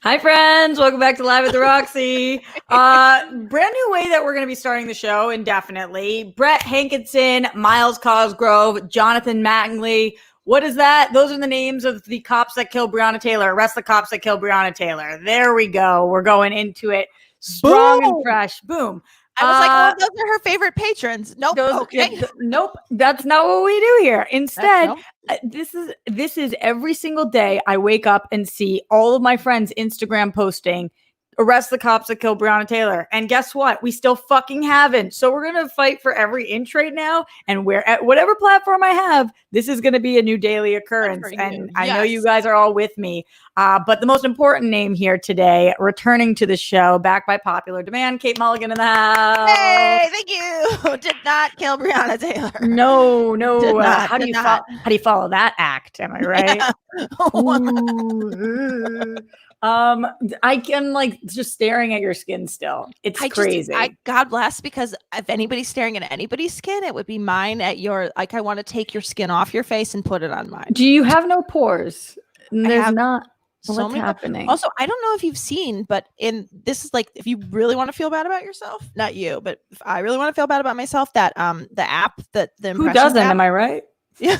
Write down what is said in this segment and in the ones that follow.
Hi, friends. Welcome back to Live at the Roxy. Brand new way that we're going to be starting the show indefinitely. Brett Hankinson, Miles Cosgrove, Jonathan Mattingly. What is that? Those are the names of the cops that killed Breonna Taylor. Arrest the cops that killed Breonna Taylor. There we go. We're going into it strong and fresh. Boom. I was like, oh, those are her favorite patrons. Nope. Okay. Nope. That's not what we do here. Instead, this is every single day I wake up and see all of my friends Instagram posting, arrest the cops that killed Breonna Taylor. And guess what? We still fucking haven't. So we're going to fight for every inch right now. And where at whatever platform I have, this is going to be a new daily occurrence. And I know you guys are all with me. But the most important name here today, returning to the show, back by popular demand, Kate Mulligan in the house. Hey, thank you. Did not kill Breonna Taylor. No. How do you follow that act? Am I right? Yeah. I can just staring at your skin still. It's crazy. God bless, because if anybody's staring at anybody's skin, it would be mine at your, I want to take your skin off your face and put it on mine. Do you have no pores? There's not. What's happening? Also, I don't know if you've seen, but this is if you really want to feel bad about yourself, not you, but if I really want to feel bad about myself, that the app that the who doesn't? Am I right? Yeah.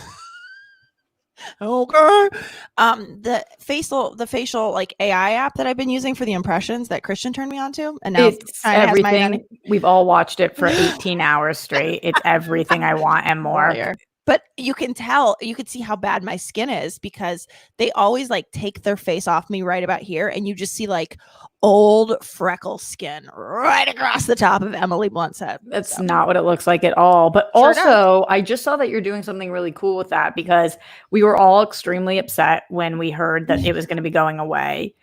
Okay. The facial AI app that I've been using for the impressions that Christian turned me on to, and now it's everything. We've all watched it for 18 hours straight. It's everything I want and more. But you can see how bad my skin is, because they always take their face off me right about here, and you just see old freckle skin right across the top of Emily Blunt's head. That's not what it looks like at all. But also, I just saw that you're doing something really cool with that, because we were all extremely upset when we heard that it was going to be going away.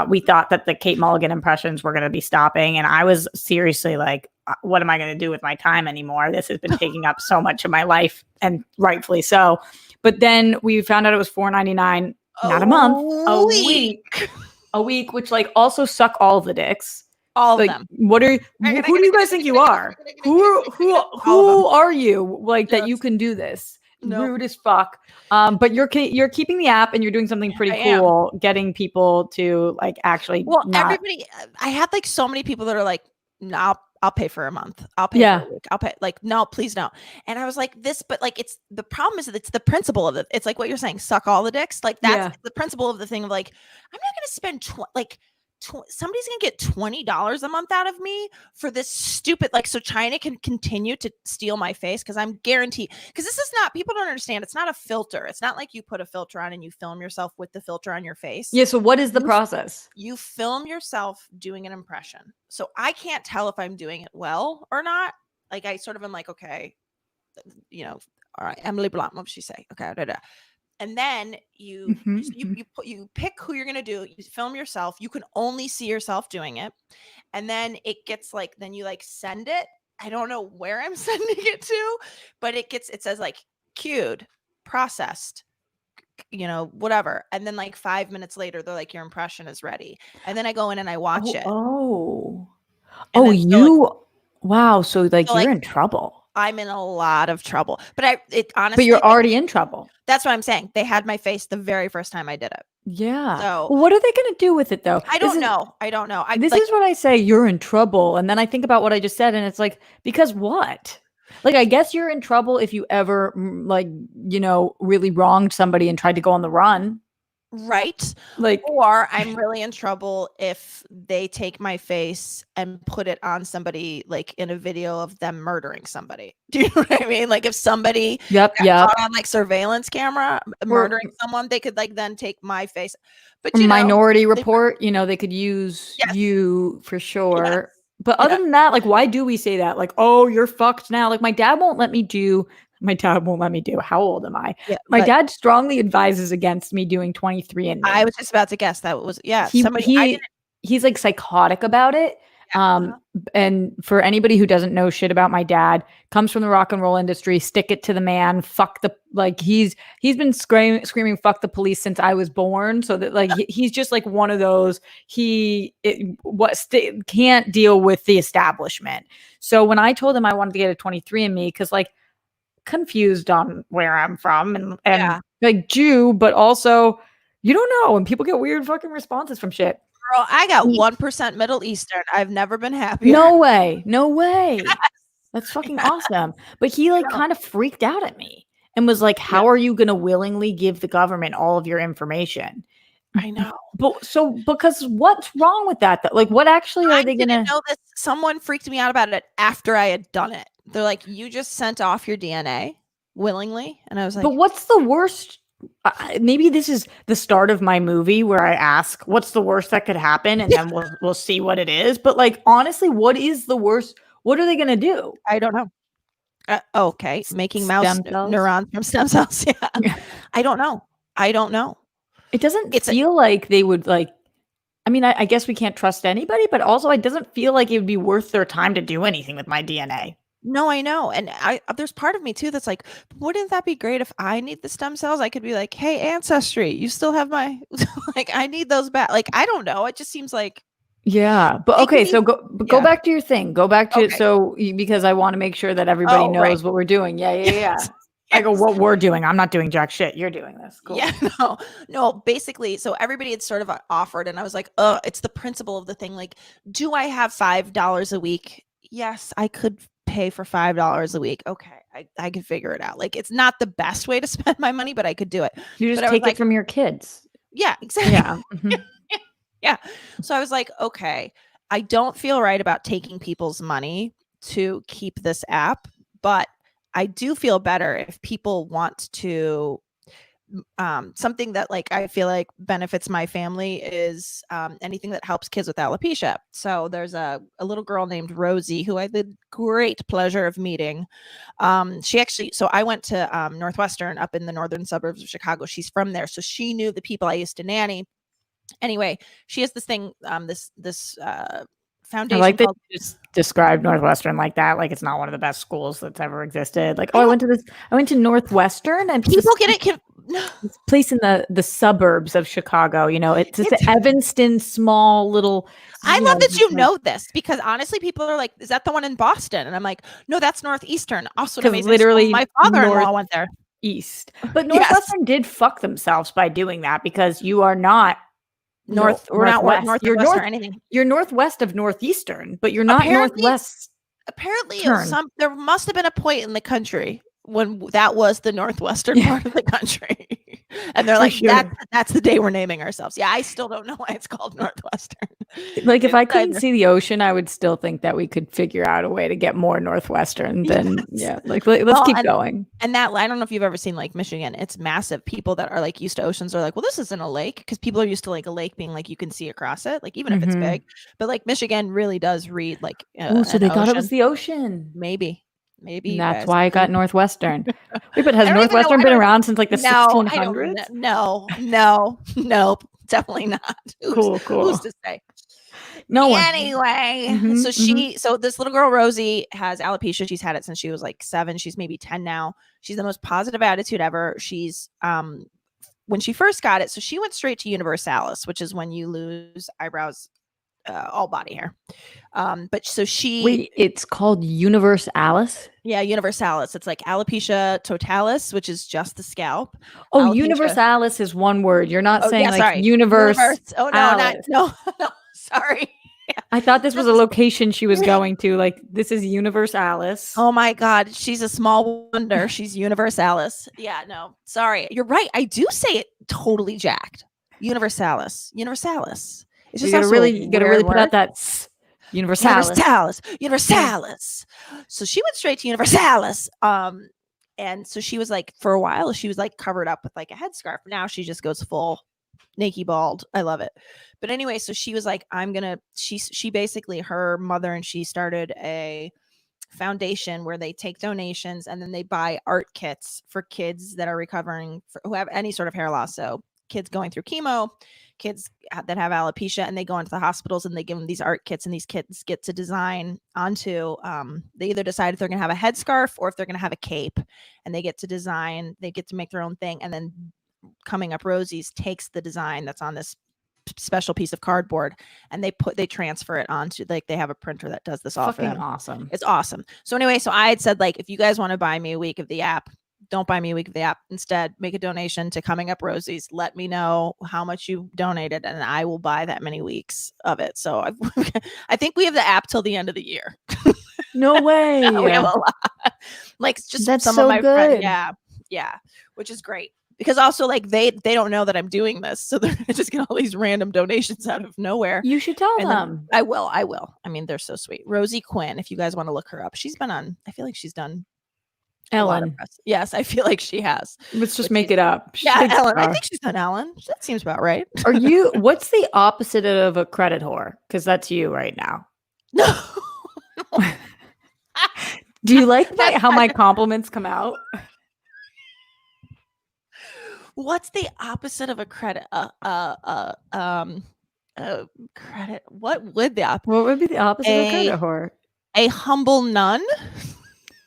We thought that the Kate Mulligan impressions were going to be stopping, and I was seriously like, what am I going to do with my time anymore? This has been taking up so much of my life, and rightfully so. But then we found out it was $4.99, not a month, a week, which also suck all of the dicks. All of them. Who do you guys think you are? Who are you that you can do this? Nope. Rude as fuck. But you're keeping the app, and you're doing something pretty cool, getting people to actually. Well, everybody. I had so many people that are like, no, I'll pay for a month. I'll pay for a week. I'll pay. No, please no. And I was like, this, but it's the problem is that it's the principle of it. It's like what you're saying, suck all the dicks. That's the principle of the thing of I'm not going to spend somebody's gonna get $20 a month out of me for this stupid so China can continue to steal my face, because I'm guaranteed, because this is not, people don't understand, it's not a filter. It's not like you put a filter on and you film yourself with the filter on your face. Yeah, so what is the process? You film yourself doing an impression, so I can't tell if I'm doing it well or not. I sort of am okay, all right, Emily Blunt, what would she say? Okay, and then you pick who you're going to do. You film yourself. You can only see yourself doing it. And then it gets then you send it. I don't know where I'm sending it to, but it says queued, processed, whatever. And then 5 minutes later, they're your impression is ready. And then I go in and I watch it. Wow. So you're in trouble. I'm in a lot of trouble, but honestly, but you're already in trouble. That's what I'm saying. They had my face the very first time I did it. Yeah. So what are they going to do with it though? I don't know. This is what I say. You're in trouble. And then I think about what I just said, and it's because what? I guess you're in trouble if you ever really wronged somebody and tried to go on the run. Right. Or I'm really in trouble if they take my face and put it on somebody in a video of them murdering somebody. Do you know what I mean? If somebody caught on surveillance camera murdering someone, they could then take my face. But Minority Report, they could use you for sure. Yes. But other than that, why do we say that? Oh, you're fucked now. My dad won't let me do. How old am I? Yeah, my dad strongly advises against me doing 23andMe. I was just about to guess that was he's psychotic about it. And for anybody who doesn't know shit about my dad, comes from the rock and roll industry, stick it to the man, fuck the he's been screaming fuck the police since I was born. So that he's just one of those, can't deal with the establishment. So when I told him I wanted to get a 23andMe, because confused on where I'm from and Jew, but also you don't know, and people get weird fucking responses from shit. Girl, I got 1% Middle Eastern. I've never been happier. No way. No way. That's fucking awesome. But he like kind of freaked out at me and was like, how are you going to willingly give the government all of your information? I know. But because what's wrong with that? Like, what actually are they going to know this? Someone freaked me out about it after I had done it. They're like, you just sent off your DNA willingly. And I was like, but what's the worst? Maybe this is the start of my movie where I ask, what's the worst that could happen? And then we'll see what it is. But like, honestly, what is the worst? What are they going to do? I don't know. Okay. Making mouse neurons from stem cells. Yeah. I don't know. It doesn't feel like they would like, I mean, I guess we can't trust anybody, but also it doesn't feel like it would be worth their time to do anything with my DNA. No, I know. And there's part of me too that's like, wouldn't that be great if I need the stem cells? I could be like, hey, Ancestry, you still have my, like, I need those back. Like, I don't know. It just seems like. Yeah. But okay. So go back to your thing. Go back to it. So because I want to make sure that everybody knows what we're doing. Yeah. I go, what we're doing. I'm not doing jack shit. You're doing this. Cool. Yeah, no. Basically, so everybody had sort of offered, and I was like, it's the principle of the thing. Like, do I have $5 a week? Yes, I could pay for $5 a week. Okay, I could figure it out. Like, it's not the best way to spend my money, but I could do it. You just take it from your kids. Yeah, exactly. Yeah. Yeah. So I was like, okay, I don't feel right about taking people's money to keep this app, but I do feel better if people want to something that like I feel like benefits my family is anything that helps kids with alopecia. So there's a little girl named Rosie who I had the great pleasure of meeting. She actually, so I went to Northwestern up in the northern suburbs of Chicago. She's from there, so she knew the people I used to nanny. Anyway, she has this thing, this foundation. I like that you just described Northwestern like that, like it's not one of the best schools that's ever existed. Like, I went to Northwestern, and people get it. This place in the suburbs of Chicago, it's just an Evanston, small little. I love that you know this, because honestly, people are like, "Is that the one in Boston?" And I'm like, "No, that's Northeastern." Also, amazing. Literally, my father-in-law went there. East, but Northwestern did fuck themselves by doing that, because you are not. We're not northwest or anything. You're northwest of Northeastern, but you're not northwest. Apparently, there must have been a point in the country when that was the northwestern part of the country, and they're like, that's the day we're naming ourselves. Yeah, I still don't know why it's called Northwestern. Like, if I couldn't see the ocean, I would still think that we could figure out a way to get more Northwestern than like, let's keep going. And that, I don't know if you've ever seen like Michigan, it's massive. People that are like used to oceans are like, well, this isn't a lake, because people are used to like a lake being like you can see across it, like even if it's big. But like Michigan really does read like so they thought it was the ocean. Maybe and that's why I got Northwestern. Wait, but has Northwestern been around since like the 1600s? No, definitely not. Cool. Who's to say? No one. Anyway, so this little girl Rosie has alopecia. She's had it since she was like 7. She's maybe 10 now. She's the most positive attitude ever. She's when she first got it, so she went straight to universalis, which is when you lose eyebrows, all body hair. But so it's called universalis. Yeah, universalis. It's like alopecia totalis, which is just the scalp. Oh, alopecia. Universalis is one word. You're not saying like universe. Oh no, no. Sorry. I thought this was a location she was going to. Like, this is universalis. Oh my God, she's a small wonder. She's universalis. Yeah, no, sorry. You're right. I do say it totally jacked. Universalis. It's just you gotta really put out that universalis. So she went straight to universalis. And so she was like, for a while, she was like covered up with like a headscarf. Now she just goes full naked bald. I love it. But anyway, so she was like, she basically, her mother and she started a foundation where they take donations and then they buy art kits for kids that are recovering, who have any sort of hair loss. So kids going through chemo, kids that have alopecia, and they go into the hospitals and they give them these art kits, and these kids get to design onto, they either decide if they're going to have a headscarf or if they're going to have a cape, and they get to make their own thing. And then Coming Up Rosie's takes the design that's on this special piece of cardboard, and they transfer it onto, like, they have a printer that does this all for them. Awesome. It's awesome. So anyway, so I had said, like, if you guys want to buy me a week of the app, don't buy me a week of the app. Instead, make a donation to Coming Up Rosie's. Let me know how much you donated, and I will buy that many weeks of it. So I think we have the app till the end of the year. No way. We have a lot. Like just That's some so of my good. friends. Yeah, which is great. Because also like they don't know that I'm doing this, so they're just getting all these random donations out of nowhere. You should tell them. I will. I mean, they're so sweet. Rosie Quinn, if you guys want to look her up, she's been on. I feel like she's done Ellen. Yes, I feel like she has. Let's just make it up. Yeah, Ellen. I think she's done Ellen. That seems about right. Are you? What's the opposite of a credit whore? Because that's you right now. No. Do you like how my compliments come out? What's the opposite of a credit? Credit. What would the What would be the opposite of a credit whore? A humble nun.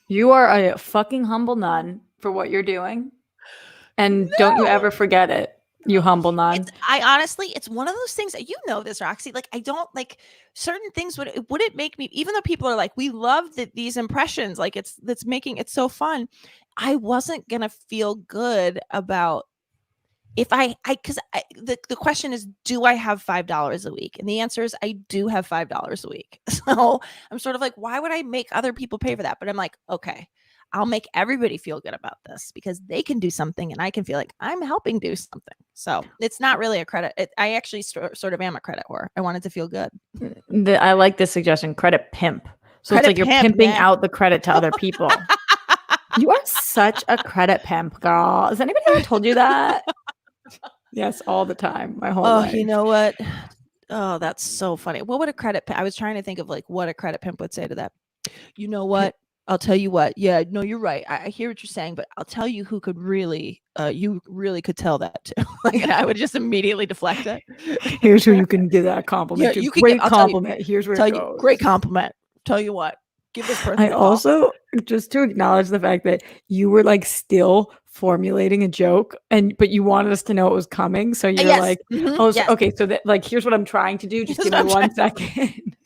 You are a fucking humble nun for what you're doing, and don't you ever forget it. You humble nun. It's one of those things that you know this, Roxy. Like I don't like certain things. Would it make me? Even though people are like, we love these impressions. Like that's making it so fun. I wasn't gonna feel good about. If the question is, do I have $5 a week? And the answer is I do have $5 a week. So I'm sort of like, why would I make other people pay for that? But I'm like, okay, I'll make everybody feel good about this because they can do something and I can feel like I'm helping do something. So it's not really a credit. I actually sort of am a credit whore. I wanted to feel good. I like this suggestion, credit pimp. So it's like you're pimping out the credit to other people. You are such a credit pimp, girl. Has anybody ever told you that? Yes, all the time. My whole life. You know what? Oh, that's so funny. What would a credit pimp? I was trying to think of like what a credit pimp would say to that. You know what? I'll tell you what. Yeah, no, you're right. I hear what you're saying, but I'll tell you who could really, you really could tell that to. Like, I would just immediately deflect it. Here's who you can give that compliment to. Great compliment. Here's where it goes. Great compliment. Tell you what. Give this person. I also, just to acknowledge the fact that you were like still formulating a joke but you wanted us to know it was coming. So you're like, okay, so that like, here's what I'm trying to do. Just give me 1 second.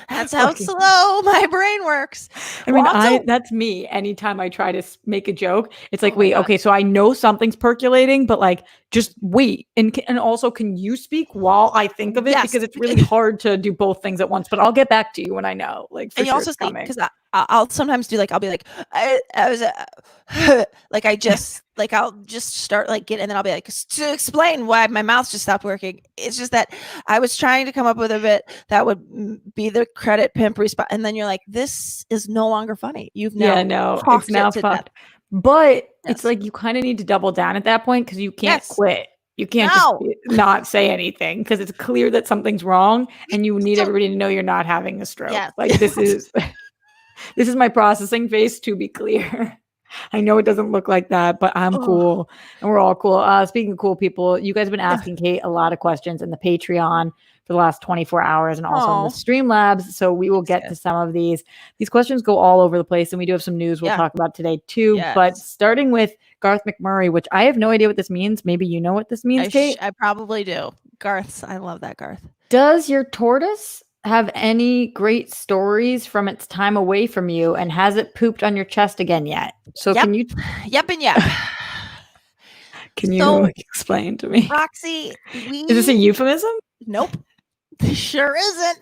That's how slow my brain works. I mean, that's me. Anytime I try to make a joke, it's like, wait, okay, so I know something's percolating, but like, just wait. And also, can you speak while I think of it? Yes. Because it's really hard to do both things at once, but I'll get back to you when I know. Like, for and you also think, because I'll sometimes do like, I'll be like, I was like, I'll just start like and then I'll be like, to explain why my mouth just stopped working. It's just that I was trying to come up with a bit that would be the credit pimp response. And then you're like, this is no longer funny. You've now it's now fucked. But it's like, you kind of need to double down at that point because you can't quit. You can't just not say anything because it's clear that something's wrong and you need everybody to know you're not having a stroke. Yes. Like this is my processing phase, to be clear. I know it doesn't look like that, but I'm cool and we're all cool. Speaking of cool people, you guys have been asking Kate a lot of questions in the Patreon for the last 24 hours and also in the Streamlabs. So we will get to some of these. These questions go all over the place and we do have some news we'll talk about today too. Yes. But starting with Garth McMurray, which I have no idea what this means. Maybe you know what this means, Kate? I probably do. Garth's. I love that, Garth. Does your tortoise have any great stories from its time away from you, and has it pooped on your chest again yet? So can you? Yep and yep. Can you explain to me? Roxy, is this a euphemism? Nope. Sure isn't.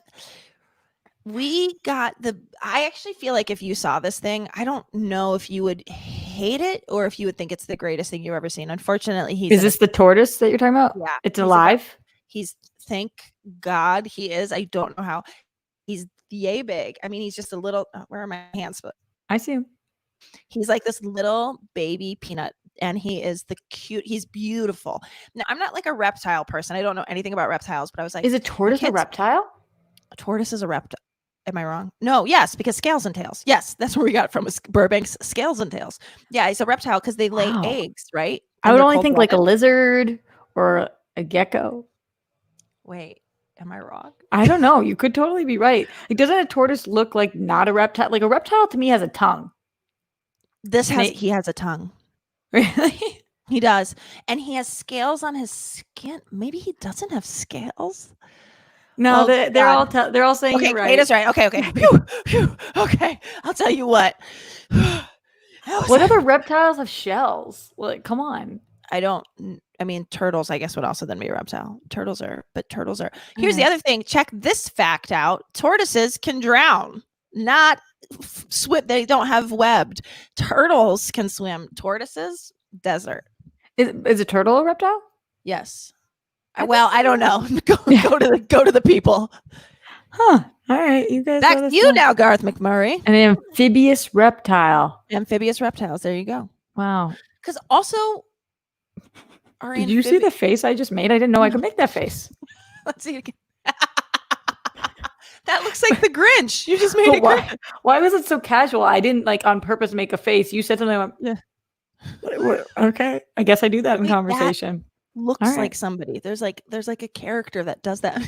We got I actually feel like if you saw this thing, I don't know if you would hate it or if you would think it's the greatest thing you've ever seen. Unfortunately, is this the tortoise that you're talking about? Yeah. It's alive? Thank God he is. I don't know how. He's yay big. I mean, he's just a little, where are my hands? But I see him. He's like this little baby peanut and he's beautiful. Now, I'm not like a reptile person. I don't know anything about reptiles, but I was like, is a tortoise a reptile? A tortoise is a reptile. Am I wrong? No, yes, because scales and tails. Yes, that's where we got from Burbank's Scales and Tails. Yeah, it's a reptile because they lay eggs, right? And I would only think like a lizard or a gecko. Wait, am I wrong? I don't know. You could totally be right. Like, doesn't a tortoise look like not a reptile? Like a reptile to me has a tongue. He has a tongue. Really? He does. And he has scales on his skin. Maybe he doesn't have scales. No, they're all saying okay, you're right. Kate is right. Okay. Phew. Okay. I'll tell you what. What other reptiles have shells? Like, come on. I mean, turtles, I guess, would also then be a reptile. Turtles are. Here's the right. other thing. Check this fact out. Tortoises can drown, not swim. They don't have webbed. Turtles can swim. Tortoises, desert. Is a turtle a reptile? Yes. Well, I don't know. go to the people. Huh. All right. You guys. Back to you now, Garth McMurray. An amphibious reptile. Amphibious reptiles. There you go. Wow. Because also, did you see the face I just made? I didn't know I could make that face. Let's see it again. That looks like the Grinch. You just made it. Why was it so casual? I didn't like on purpose make a face. You said something. I went, yeah. Okay. I guess I do that in conversation. Looks like somebody. There's like a character that does that.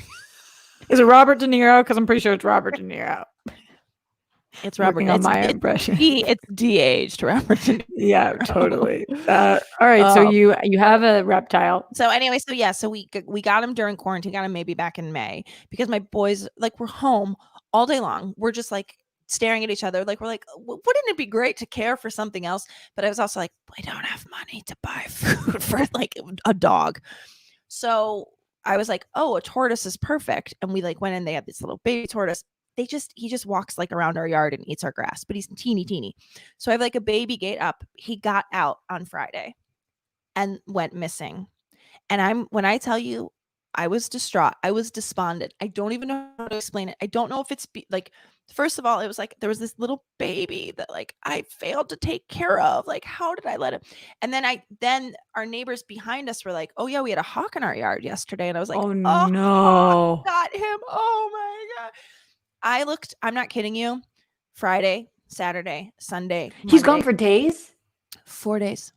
Is it Robert De Niro? Because I'm pretty sure it's Robert De Niro. It's Robert. On my impression. It's de-aged Robert De Niro. Yeah, totally. All right. So you have a reptile. So anyway, so we got him during quarantine. Got him maybe back in May because my boys like were home all day long. We're just like staring at each other. Like we're like, wouldn't it be great to care for something else? But I was also like, I don't have money to buy food for like a dog. So I was like, oh, a tortoise is perfect. And we like went in. They had this little baby tortoise. He just walks like around our yard and eats our grass, but he's teeny. So I have like a baby gate up. He got out on Friday and went missing. And when I tell you, I was distraught. I was despondent. I don't even know how to explain it. I don't know if it's like, first of all, it was like, there was this little baby that like I failed to take care of. Like, how did I let him? And then our neighbors behind us were like, oh yeah, we had a hawk in our yard yesterday. And I was like, oh no, got him. Oh my God. I looked, I'm not kidding you. Friday, Saturday, Sunday. He's gone for days? 4 days.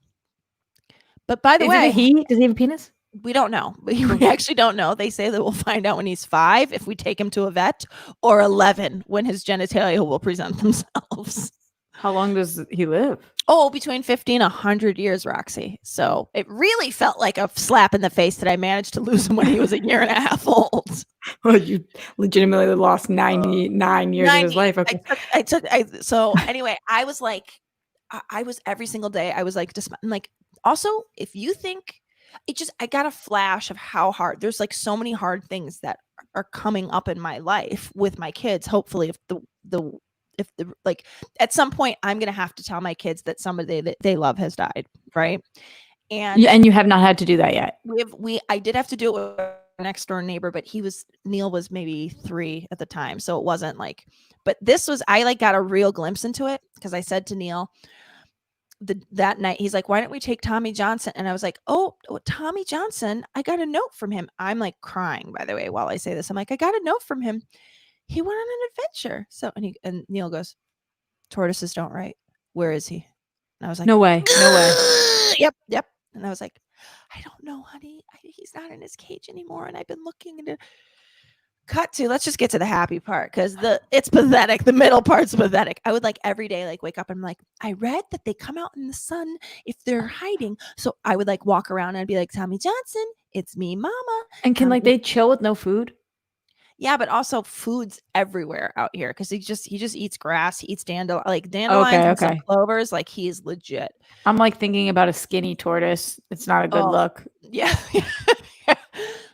But by the way, does he have a penis? We don't know. We actually don't know. They say that we'll find out when he's 5 if we take him to a vet, or 11 when his genitalia will present themselves. How long does he live? Oh, between 50 and 100 years, Roxy. So it really felt like a slap in the face that I managed to lose him when he was a year and a half old. Well, you legitimately lost 99 years of his life. Okay. So anyway, I was like, I was every single day. I was like, just like, also, if you think I got a flash of how hard, there's like so many hard things that are coming up in my life with my kids. Hopefully if the like at some point I'm going to have to tell my kids that somebody that they love has died. Right. And you have not had to do that yet. I did have to do it with our next door neighbor, but Neil was maybe 3 at the time. So it wasn't like, but I like got a real glimpse into it because I said to Neil, that night, he's like, why don't we take Tommy Johnson? And I was like, oh, Tommy Johnson, I got a note from him. I'm like crying, by the way, while I say this. I'm like, I got a note from him. He went on an adventure. So, and Neil goes, tortoises don't write. Where is he? And I was like, no way. Yep. And I was like, I don't know, honey. He's not in his cage anymore. And I've been looking into cut to, let's just get to the happy part because it's pathetic. The middle part's pathetic. I would like every day like wake up and I'm like, I read that they come out in the sun if they're hiding. So I would like walk around and I'd be like, Tommy Johnson, it's me, mama. And can like they chill with no food? Yeah, but also food's everywhere out here because he just eats grass. He eats dandelions and clovers. Like he's legit. I'm like thinking about a skinny tortoise. It's not a good look. Yeah.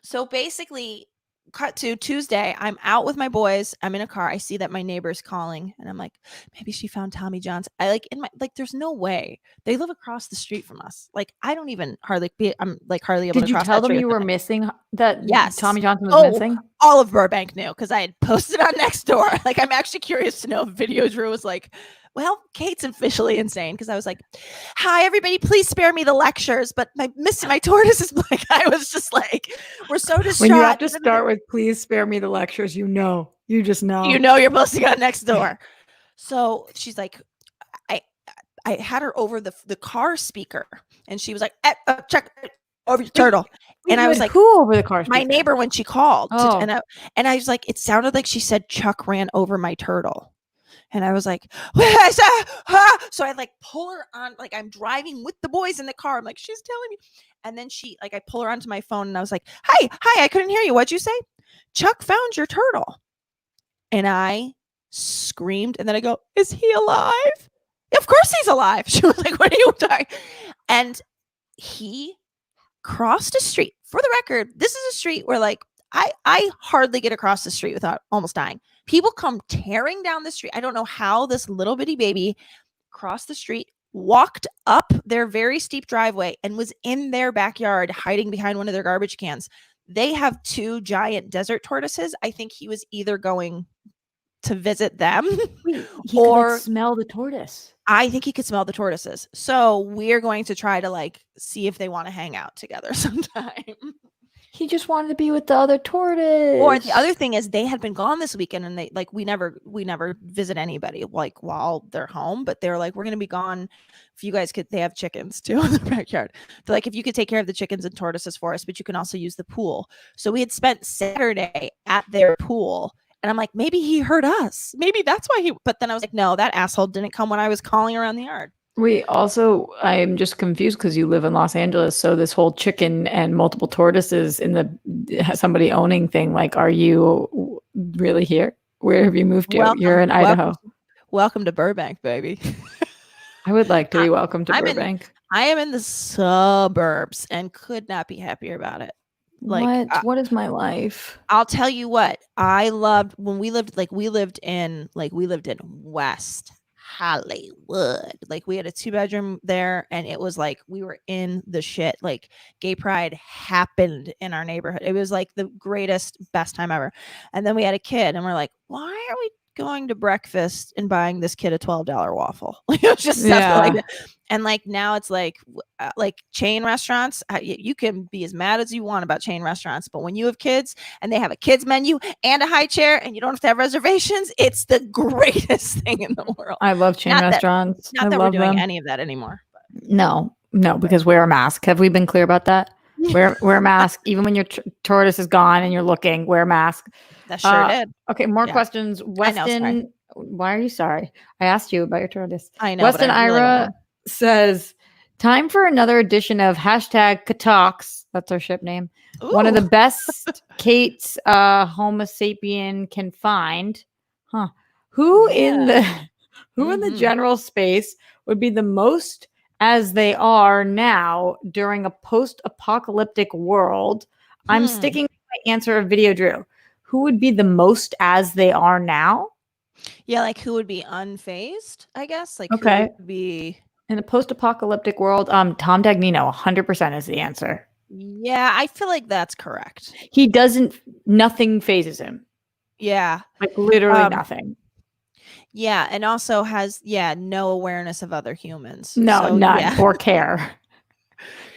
So basically, cut to Tuesday, I'm out with my boys. I'm in a car. I see that my neighbor's calling and I'm like, maybe she found Tommy Johnson. There's no way. They live across the street from us. Like I don't even hardly able to cross that street. Did you tell them you were missing that? Yes. Tommy Johnson was missing? All of Burbank knew because I had posted on Nextdoor. Like I'm actually curious to know if Video Drew was like, well, Kate's officially insane because I was like, hi, everybody, please spare me the lectures. But my tortoise is like, I was just like, we're so distraught. When you have to start with, please spare me the lectures, you just know. You're posting on Nextdoor. So she's like, I had her over the car speaker and she was like, check over your turtle. And I was like, who over the car speaker? My neighbor when she called. And I was like, it sounded like she said Chuck ran over my turtle. And I was like, so I like pull her on, like I'm driving with the boys in the car. I'm like, she's telling me. And then I pull her onto my phone and I was like, hi, I couldn't hear you. What'd you say? Chuck found your turtle. And I screamed. And then I go, is he alive? Of course he's alive. She was like, what are you talking? And he crossed a street. For the record, this is a street where like I hardly get across the street without almost dying. People come tearing down the street. I don't know how this little bitty baby crossed the street, walked up their very steep driveway, and was in their backyard hiding behind one of their garbage cans. They have 2 giant desert tortoises. I think he was either going to visit them or smell the tortoise. I think he could smell the tortoises. So we're going to try to like see if they want to hang out together sometime. He just wanted to be with the other tortoise. Or the other thing is they had been gone this weekend, and they like we never visit anybody like while they're home, but they're like, we're gonna be gone. If you guys could, they have chickens too in the backyard. They're like, if you could take care of the chickens and tortoises for us, but you can also use the pool. So we had spent Saturday at their pool. And I'm like, maybe he heard us. Maybe that's why he. But then I was like, no, that asshole didn't come when I was calling around the yard. I'm just confused because you live in Los Angeles. So this whole chicken and multiple tortoises in the somebody owning thing, like, are you really here? Where have you moved to? You're in Idaho. Welcome to Burbank, baby. I would like to be welcome to Burbank. I am in the suburbs and could not be happier about it. Like, what is my life? I'll tell you what, I loved when we lived in West Hollywood. Like we had a 2-bedroom there, and it was like we were in the shit. Like gay pride happened in our neighborhood. It was like the greatest, best time ever. And then we had a kid, and we're like, why are we going to breakfast and buying this kid a $12 waffle? Like it was just stuff like that. And like now it's like chain restaurants, you can be as mad as you want about chain restaurants, but when you have kids and they have a kids menu and a high chair and you don't have to have reservations, it's the greatest thing in the world. I love chain restaurants. Not that we're doing any of that anymore. But. No, because wear a mask. Have we been clear about that? Wear a mask even when your tortoise is gone and you're looking. Wear a mask. That sure did. Okay, more questions. Weston, why are you sorry? I asked you about your tortoise. I know. Weston Ira says, time for another edition of #Katalks. That's our ship name. Ooh. One of the best Kate's Homo sapien can find. Huh. Who in the general space would be the most as they are now during a post-apocalyptic world? I'm sticking with my answer of Video Drew. Who would be the most as they are now? Yeah, like who would be unfazed, I guess. Like okay. Who would be in a post-apocalyptic world? Tom Dagnino, 100% is the answer. Yeah, I feel like that's correct. He doesn't. Nothing phases him. Yeah, like literally nothing. Yeah, and also has no awareness of other humans. No, so, none or care.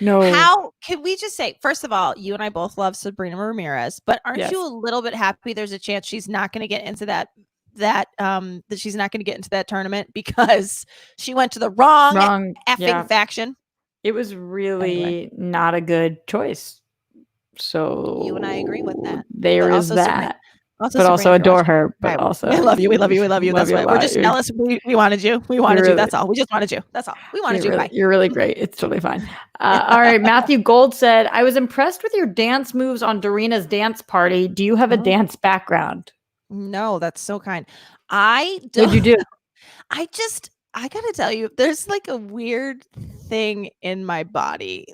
No. How can we just say, first of all, you and I both love Sabrina Ramirez, but aren't you a little bit happy there's a chance she's not going to get into that she's not going to get into that tournament because she went to the wrong effing faction? It was really not a good choice. So you and I agree with that. There is that. Also adore her, but also I love you. We love you. We love you. That's why we're just jealous. We wanted you. We wanted you. That's all. We just wanted you. That's all. We wanted you. Really, you're really great. It's totally fine. All right. Matthew Gold said, I was impressed with your dance moves on Dorina's dance party. Do you have a dance background? No, that's so kind. I do. What'd you do? I gotta tell you, there's like a weird thing in my body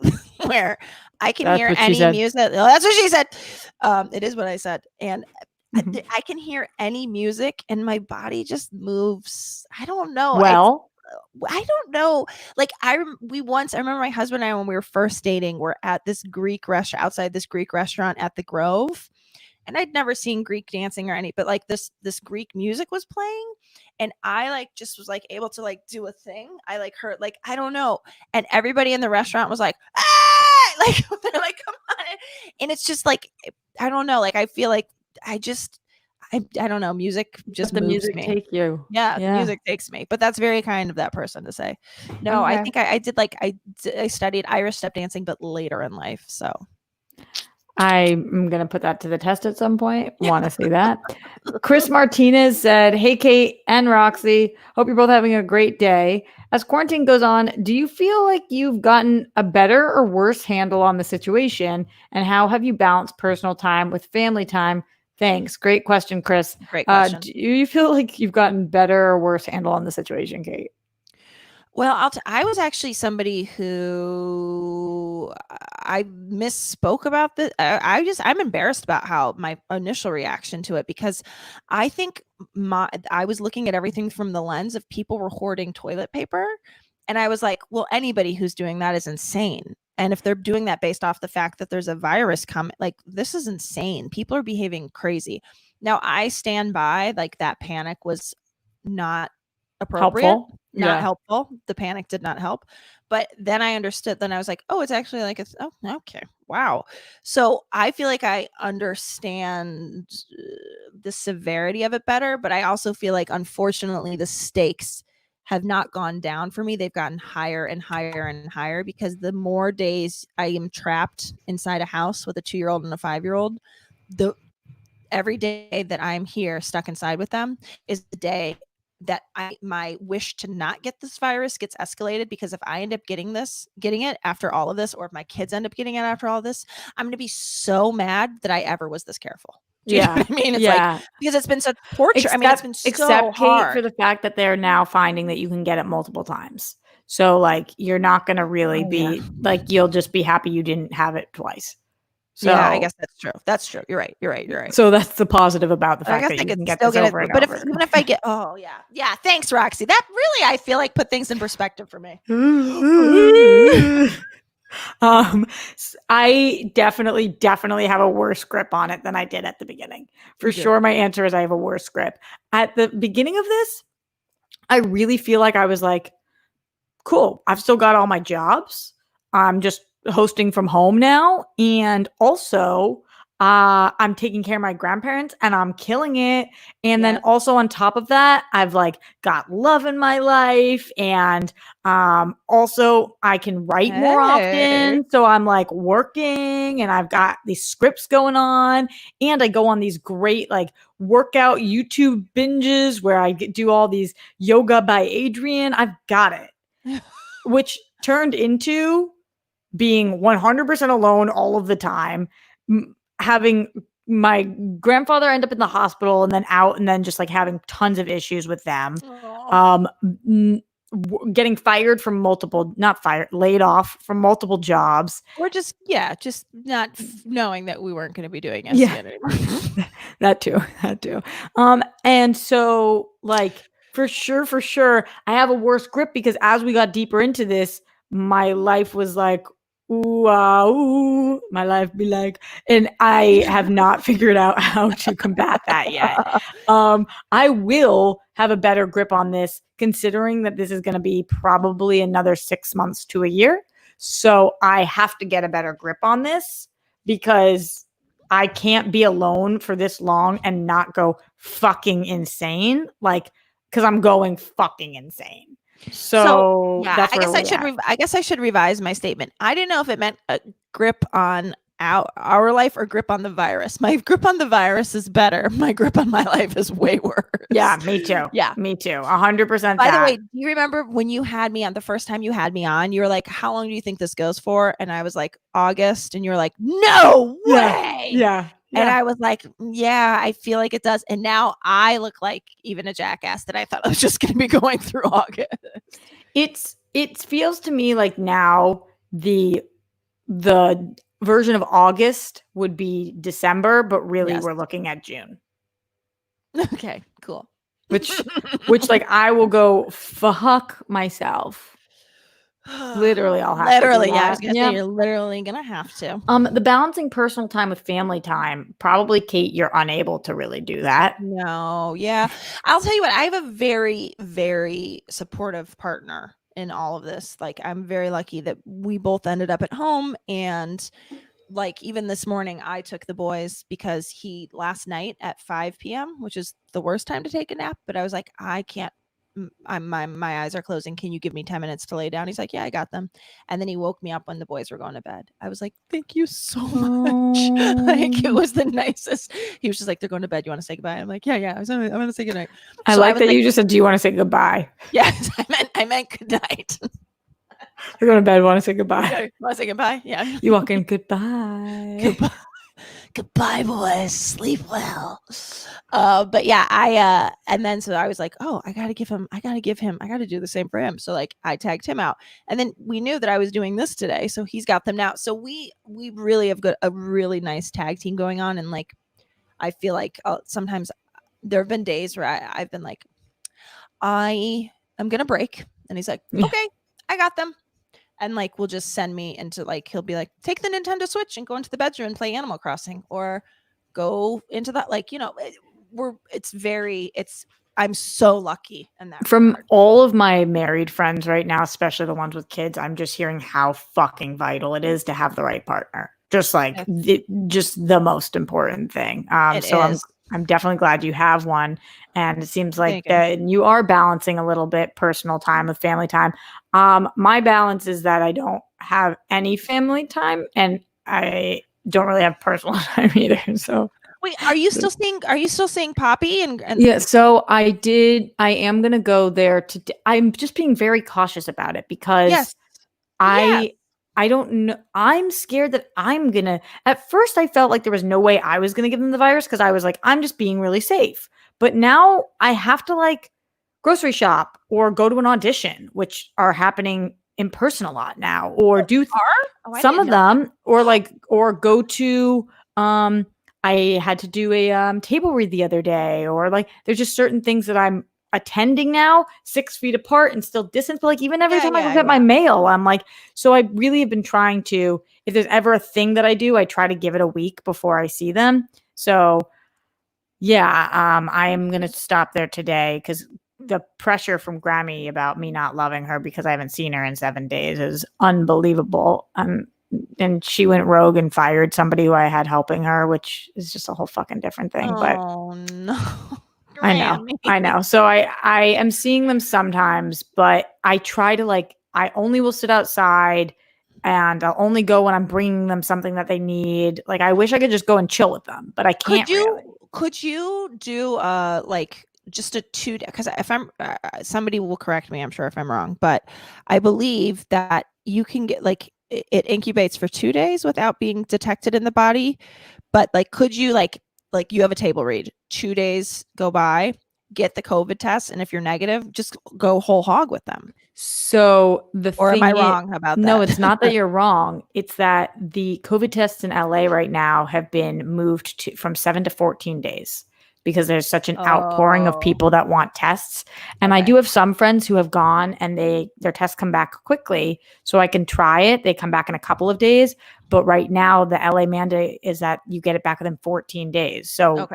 where I can hear any music. Oh, that's what she said. It is what I said. And I can hear any music and my body just moves. I don't know. I don't know. Like I remember my husband and I, when we were first dating, were at this Greek restaurant outside this Greek restaurant at the Grove. And I'd never seen Greek dancing or any, but like this Greek music was playing, and I like just was like able to like do a thing. I like heard like I don't know, and everybody in the restaurant was like, ah! Like they're like, come on, and it's just like I don't know. Like I feel like I don't know. Music just the moves music me. Take you. Yeah, the music takes me. But that's very kind of that person to say. No, okay. I think I did like I studied Irish step dancing, but later in life. So. I'm going to put that to the test at some point. Want to see that. Chris Martinez said, hey, Kate and Roxy, hope you're both having a great day. As quarantine goes on, do you feel like you've gotten a better or worse handle on the situation? And how have you balanced personal time with family time? Thanks. Great question, Chris. Great question. Do you feel like you've gotten better or worse handle on the situation, Kate? Well, I was actually somebody who I misspoke about this. I'm embarrassed about how my initial reaction to it, because I think I was looking at everything from the lens of people were hoarding toilet paper, and I was like, well, anybody who's doing that is insane. And if they're doing that based off the fact that there's a virus coming, like, this is insane. People are behaving crazy. Now, I stand by, like, that panic was not appropriate, not helpful. The panic did not help. But then I understood. Then I was like, oh, it's actually like, oh, okay. Wow. So I feel like I understand the severity of it better, but I also feel like, unfortunately, the stakes have not gone down for me. They've gotten higher and higher and higher, because the more days I am trapped inside a house with a 2-year-old and a 5-year-old, every day that I'm here stuck inside with them is the day that my wish to not get this virus gets escalated, because if I end up getting it after all of this, or if my kids end up getting it after all this, I'm going to be so mad that I ever was this careful. Do you know what I mean? It's like, because it's been such torture. It's been so hard. For the fact that they're now finding that you can get it multiple times. So like, you're not going to really be like, you'll just be happy you didn't have it twice. So yeah, I guess that's true. That's true. You're right. So that's the positive about the fact that you can get this over and over. But even if I get, yeah. Thanks, Roxy. That really, I feel like, put things in perspective for me. I definitely have a worse grip on it than I did at the beginning. For sure, my answer is I have a worse grip. At the beginning of this, I really feel like I was like, cool, I've still got all my jobs. I'm just hosting from home now, and also I'm taking care of my grandparents and I'm killing it. And then also on top of that, I've like got love in my life, and also I can write more often, so I'm like working and I've got these scripts going on, and I go on these great like workout YouTube binges where I do all these yoga by Adrienne. I've got it, which turned into being 100% alone all of the time, having my grandfather end up in the hospital and then out, and then just like having tons of issues with them, getting fired from laid off from multiple jobs, or just not knowing that we weren't going to be doing it anymore. that too. And so like, for sure, I have a worse grip, because as we got deeper into this, my life was like, ooh, my life be like, and I have not figured out how to combat that yet. I will have a better grip on this, considering that this is going to be probably another 6 months to a year. So I have to get a better grip on this, because I can't be alone for this long and not go fucking insane. Like, because I'm going fucking insane. So yeah, I guess I should revise my statement. I didn't know if it meant a grip on our life or grip on the virus. My grip on the virus is better. My grip on my life is way worse. Yeah, me too. Yeah, me too. 100%. By the way, do you remember when you had me on the first time you had me on? You were like, "How long do you think this goes for?" And I was like, "August." And you're like, "No way." Yeah. And I was like, yeah, I feel like it does. And now I look like even a jackass that I thought I was just going to be going through August. It feels to me like now the version of August would be December, but really we're looking at June. Okay, cool. Which like, I will go fuck myself. Literally, I'll have to. Literally, yeah. I was gonna say, you're literally gonna have to. The balancing personal time with family time, probably, Kate, you're unable to really do that. No, yeah. I'll tell you what, I have a very, very supportive partner in all of this. Like, I'm very lucky that we both ended up at home, and like, even this morning, I took the boys because last night at 5 p.m., which is the worst time to take a nap, but I was like, I can't. My eyes are closing. Can you give me 10 minutes to lay down? He's like, yeah, I got them. And then he woke me up when the boys were going to bed. I was like, thank you so much. Like, it was the nicest. He was just like, they're going to bed. You want to say goodbye? I'm like, yeah. I'm going to say goodnight. I like that you just said, do you want to say goodbye? Yes, I meant goodnight. You're going to bed. Want to say goodbye? Yeah, want to say goodbye? Yeah. You walk in, goodbye. goodbye, boys. Sleep well. But yeah, and then so I was like, oh, I gotta do the same for him. So like I tagged him out, and then we knew that I was doing this today, so he's got them now. So we really have got a really nice tag team going on, and like I feel like sometimes there have been days where I've been like, I am gonna break, and he's like, okay, I got them. And like will just send me into like, he'll be like, take the Nintendo Switch and go into the bedroom and play Animal Crossing, or go into that, like, I'm so lucky in that From regard. all of my married friends right now, especially the ones with kids, I'm just hearing how fucking vital it is to have the right partner. Just like just the most important thing. So I'm definitely glad you have one, and it seems like that you are balancing a little bit personal time with family time. My balance is that I don't have any family time, and I don't really have personal time either. So wait, are you still seeing Poppy? And yeah, so I am gonna go there today. I'm just being very cautious about it because I don't know. I'm scared that I'm gonna. At first, I felt like there was no way I was gonna give them the virus because I was like, I'm just being really safe. But now I have to like grocery shop or go to an audition, which are happening in person a lot now, or do some of them, or go to. I had to do a table read the other day, or like there's just certain things that I'm attending now 6 feet apart and still distance. But like even every time I go get my mail, I'm like, so I really have been trying to, if there's ever a thing that I do, I try to give it a week before I see them. So yeah, I am going to stop there today because the pressure from Grammy about me not loving her because I haven't seen her in 7 days is unbelievable. And she went rogue and fired somebody who I had helping her, which is just a whole fucking different thing. But no. I know. So I am seeing them sometimes, but I try to like, I only will sit outside and I'll only go when I'm bringing them something that they need. Like, I wish I could just go and chill with them, but I can't really. Could you do like just a 2 day? Because if I'm somebody will correct me, I'm sure if I'm wrong, but I believe that you can get like it incubates for 2 days without being detected in the body. But like, could you like you have a table read, 2 days go by, get the COVID test, and if you're negative, just go whole hog with them. So am I wrong about that? No, it's not that you're wrong. It's that the COVID tests in LA right now have been moved from 7 to 14 days because there's such an outpouring of people that want tests. And I do have some friends who have gone and their tests come back quickly. So I can try it. They come back in a couple of days. But right now, the LA mandate is that you get it back within 14 days. So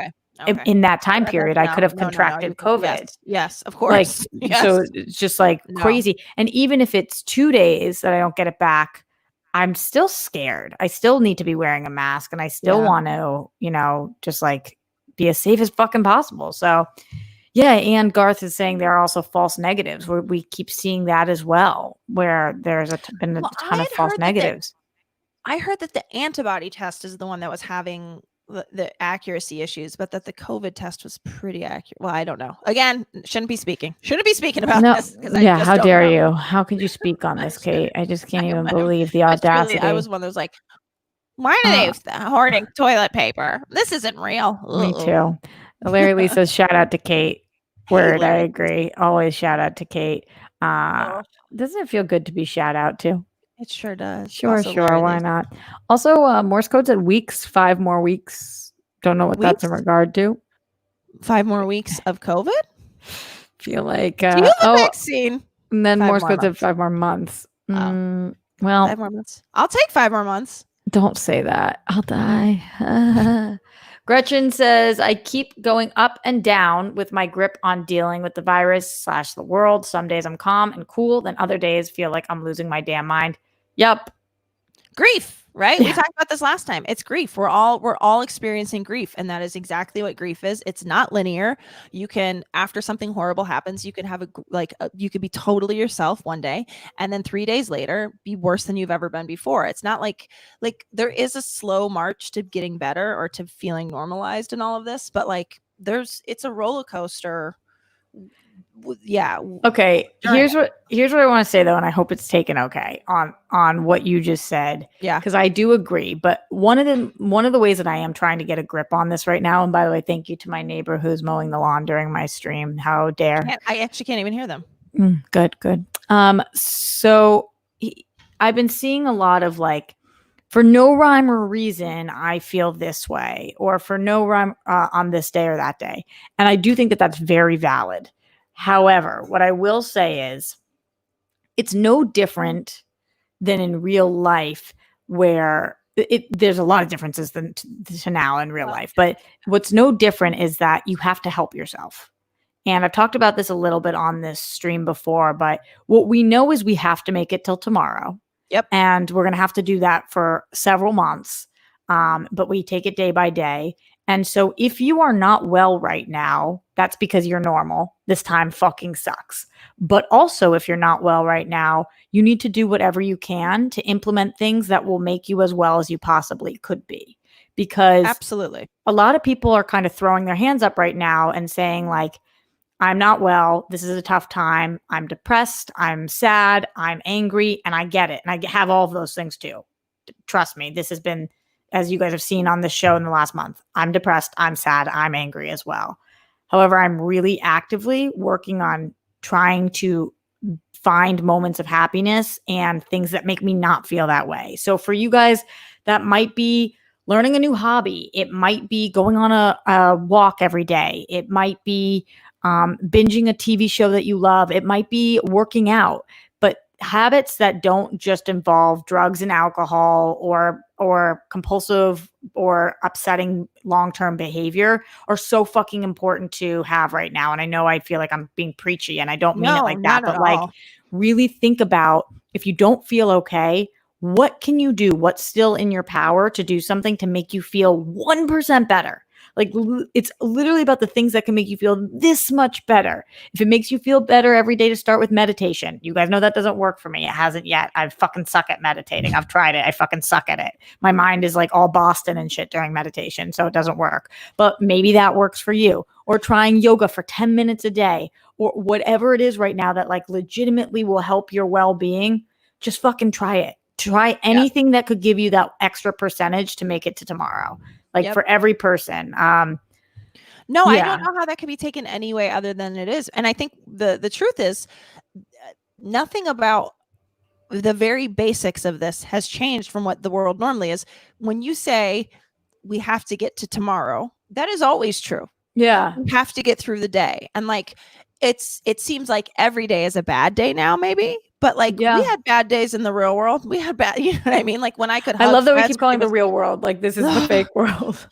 in that time period, I could have contracted COVID. Yes, of course. Like, so it's just like crazy. And even if it's 2 days that I don't get it back, I'm still scared. I still need to be wearing a mask, and I still want to, just like be as safe as fucking possible. So yeah. And Garth is saying there are also false negatives where we keep seeing that as well, where there's been a ton of false negatives. I heard that the antibody test is the one that was having the accuracy issues, but that the COVID test was pretty accurate. Well, I don't know. Again, shouldn't be speaking about this. Yeah, how dare you? How could you speak on this, Kate? I just can't even believe the audacity. I was one of those like, why are they hoarding toilet paper? This isn't real. Me too. Larry Lee says, shout out to Kate. Word, I agree. Always shout out to Kate. Doesn't it feel good to be shout out to? It sure does. Sure. Why not? Also, Morse code's at weeks, 5 more weeks. Don't know what that's in regard to. 5 more weeks of COVID? Feel like do you have a vaccine? And then Morse code's at 5 more months. Well, 5 more months. I'll take 5 more months. Don't say that. I'll die. Gretchen says, I keep going up and down with my grip on dealing with the virus / the world. Some days I'm calm and cool. Then other days feel like I'm losing my damn mind. Yep. Grief, right? Yeah. We talked about this last time. It's grief. We're all experiencing grief. And that is exactly what grief is. It's not linear. You can, after something horrible happens, you can have you could be totally yourself one day, and then 3 days later be worse than you've ever been before. It's not like there is a slow march to getting better or to feeling normalized in all of this, but like it's a roller coaster Yeah. Okay. Here's what I want to say though, and I hope it's taken okay on what you just said. Yeah. Because I do agree. But one of the ways that I am trying to get a grip on this right now, and by the way, thank you to my neighbor who's mowing the lawn during my stream. How dare. I actually can't even hear them. Good. So I've been seeing a lot of like, for no rhyme or reason, I feel this way, or for no rhyme on this day or that day. And I do think that that's very valid. However, what I will say is it's no different than in real life where there's a lot of differences to now in real life. But what's no different is that you have to help yourself. And I've talked about this a little bit on this stream before, but what we know is we have to make it till tomorrow. Yep. And we're going to have to do that for several months. But we take it day by day. And so if you are not well right now, that's because you're normal. This time fucking sucks. But also, if you're not well right now, you need to do whatever you can to implement things that will make you as well as you possibly could be. Because absolutely, a lot of people are kind of throwing their hands up right now and saying like, I'm not well. This is a tough time. I'm depressed. I'm sad. I'm angry. And I get it. And I have all of those things too. Trust me. This has been, as you guys have seen on this show in the last month, I'm depressed. I'm sad. I'm angry as well. However, I'm really actively working on trying to find moments of happiness and things that make me not feel that way. So for you guys, that might be learning a new hobby. It might be going on a walk every day. It might be binging a TV show that you love. It might be working out, but habits that don't just involve drugs and alcohol or compulsive or upsetting long-term behavior are so fucking important to have right now. And I know I feel like I'm being preachy and I don't mean it like that, but like really think about if you don't feel okay, what can you do? What's still in your power to do something to make you feel 1% better? Like it's literally about the things that can make you feel this much better. If it makes you feel better every day to start with meditation, you guys know that doesn't work for me. It hasn't yet. I fucking suck at meditating. I've tried it. I fucking suck at it. My mind is like all Boston and shit during meditation, so it doesn't work. But maybe that works for you. Or trying yoga for 10 minutes a day or whatever it is right now that like legitimately will help your well-being. Just fucking try it. Try anything that could give you that extra percentage to make it to tomorrow. Like for every person. No, I don't know how that can be taken any way other than it is. And I think the truth is nothing about the very basics of this has changed from what the world normally is. When you say we have to get to tomorrow, that is always true. Yeah. We have to get through the day. And like, it seems like every day is a bad day now, maybe. But like we had bad days in the real world. We had bad, you know what I mean? Like when I could. I love that we keep calling the real world. Like this is the fake world.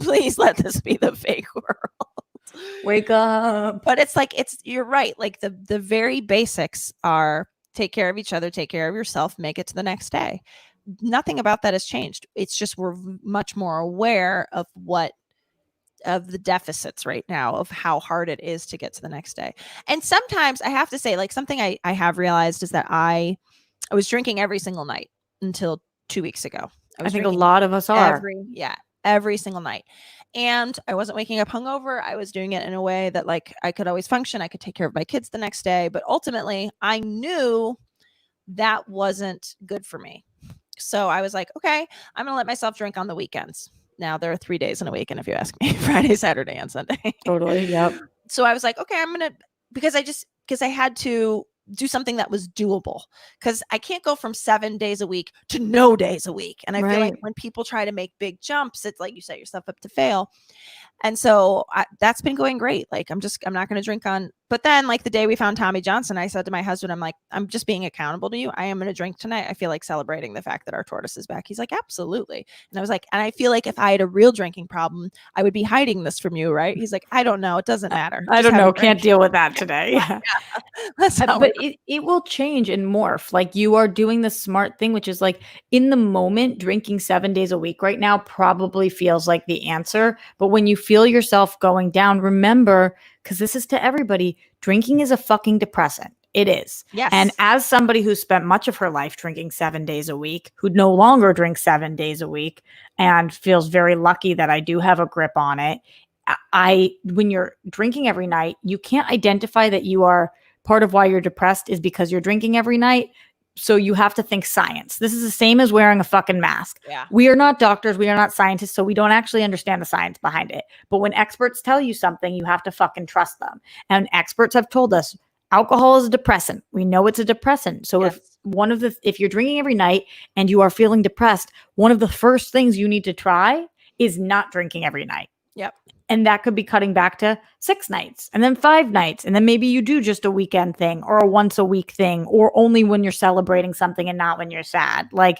Please let this be the fake world. Wake up. But it's like you're right. Like the very basics are take care of each other, take care of yourself, make it to the next day. Nothing about that has changed. It's just we're much more aware of the deficits right now of how hard it is to get to the next day. And sometimes I have to say, like something I have realized is that I was drinking every single night until 2 weeks ago. I think a lot of us are. Every single night. And I wasn't waking up hungover. I was doing it in a way that like I could always function. I could take care of my kids the next day. But ultimately I knew that wasn't good for me. So I was like, okay, I'm going to let myself drink on the weekends. Now there are 3 days in a week. And if you ask me, Friday, Saturday, and Sunday. Totally. Yep. So I was like, okay, because I had to do something that was doable because I can't go from 7 days a week to no days a week. And I feel like when people try to make big jumps, it's like you set yourself up to fail. And so that's been going great. Like, I'm not going to drink on, but then like the day we found Tommy Johnson, I said to my husband, I'm like, I'm just being accountable to you. I am going to drink tonight. I feel like celebrating the fact that our tortoise is back. He's like, absolutely. And I was like, and I feel like if I had a real drinking problem, I would be hiding this from you. Right. He's like, I don't know. It doesn't matter. I don't know. Can't deal with that today. But it will change and morph. Like you are doing the smart thing, which is like in the moment, drinking 7 days a week right now probably feels like the answer. But when you feel yourself going down, remember, because this is to everybody, drinking is a fucking depressant. It is. Yes. And as somebody who spent much of her life drinking 7 days a week, who no longer drinks 7 days a week and feels very lucky that I do have a grip on it, when you're drinking every night, you can't identify that you are part of why you're depressed is because you're drinking every night. So you have to think science. This is the same as wearing a fucking mask. Yeah. We are not doctors. We are not scientists. So we don't actually understand the science behind it. But when experts tell you something, you have to fucking trust them. And experts have told us alcohol is a depressant. We know it's a depressant. So if you're drinking every night and you are feeling depressed, one of the first things you need to try is not drinking every night. Yep. And that could be cutting back to 6 nights and then 5 nights. And then maybe you do just a weekend thing or a once a week thing, or only when you're celebrating something and not when you're sad. Like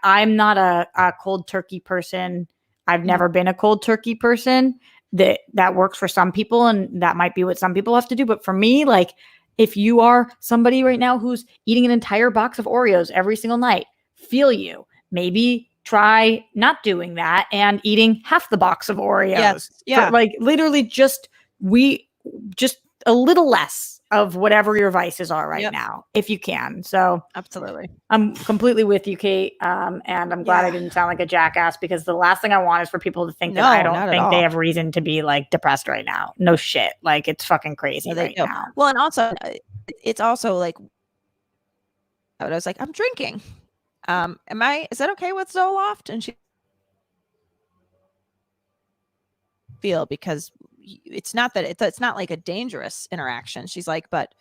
I'm not a cold turkey person. I've never been a cold turkey person. That works for some people, and that might be what some people have to do. But for me, like, if you are somebody right now who's eating an entire box of Oreos every single night, feel you. Maybe try not doing that and eating half the box of Oreos. Yes. Yeah. Like literally just a little less of whatever your vices are right now, if you can. So absolutely. I'm completely with you, Kate. And I'm glad I didn't sound like a jackass, because the last thing I want is for people to think that I don't think they have reason to be like depressed right now. No shit. Like, it's fucking crazy now. Well, and also it's also like, I was like, I'm drinking. Is that okay with Zoloft? And she feel, because it's not that it's not like a dangerous interaction. She's like, but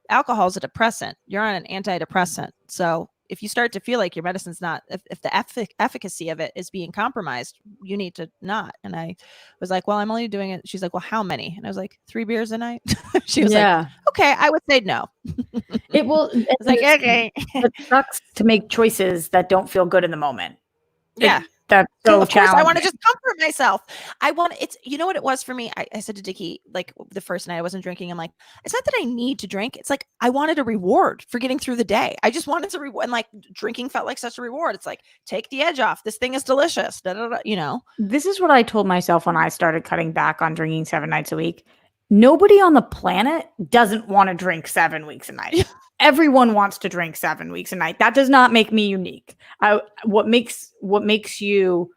alcohol is a depressant. You're on an antidepressant. So if you start to feel like your medicine's not, if the efficacy of it is being compromised, you need to not. And I was like, well, I'm only doing it. She's like, well, how many? And I was like, 3 beers a night. She was like, okay, I would say no. It will. It's like, okay. It sucks to make choices that don't feel good in the moment. Yeah. That's so challenging. I want to just comfort myself. You know what it was for me? I said to Dickie, like, the first night I wasn't drinking, I'm like, it's not that I need to drink. It's like, I wanted a reward for getting through the day. I just wanted to reward. And like, drinking felt like such a reward. It's like, take the edge off. This thing is delicious. Da, da, da, you know? This is what I told myself when I started cutting back on drinking 7 nights a week. Nobody on the planet doesn't want to drink 7 weeks a night. Everyone wants to drink 7 weeks a night. That does not make me unique. What makes you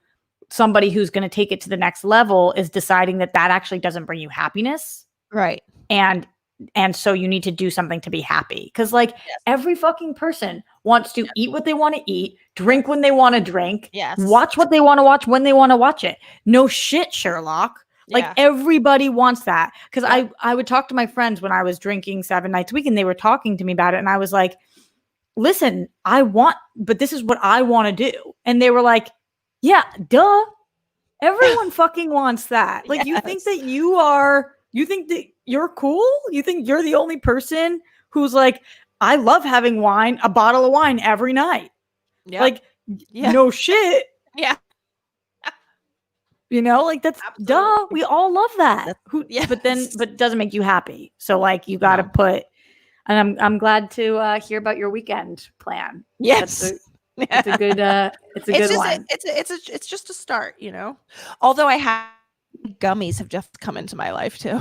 somebody who's going to take it to the next level is deciding that actually doesn't bring you happiness. Right. And so you need to do something to be happy. Because every fucking person wants to eat what they want to eat, drink when they want to drink, watch what they want to watch when they want to watch it. No shit, Sherlock. Like, everybody wants that. Because I would talk to my friends when I was drinking 7 nights a week, and they were talking to me about it. And I was like, listen, but this is what I want to do. And they were like, yeah, duh. Everyone fucking wants that. Like, you think that you think that you're cool? You think you're the only person who's like, I love having wine, a bottle of wine every night. Yep. Like, no shit. Yeah. You know, like, that's duh. We all love that. But it doesn't make you happy. So like, you got to put. And I'm glad to hear about your weekend plan. Yes, it's a good. It's a good one. It's just a start, you know. Although gummies have just come into my life too.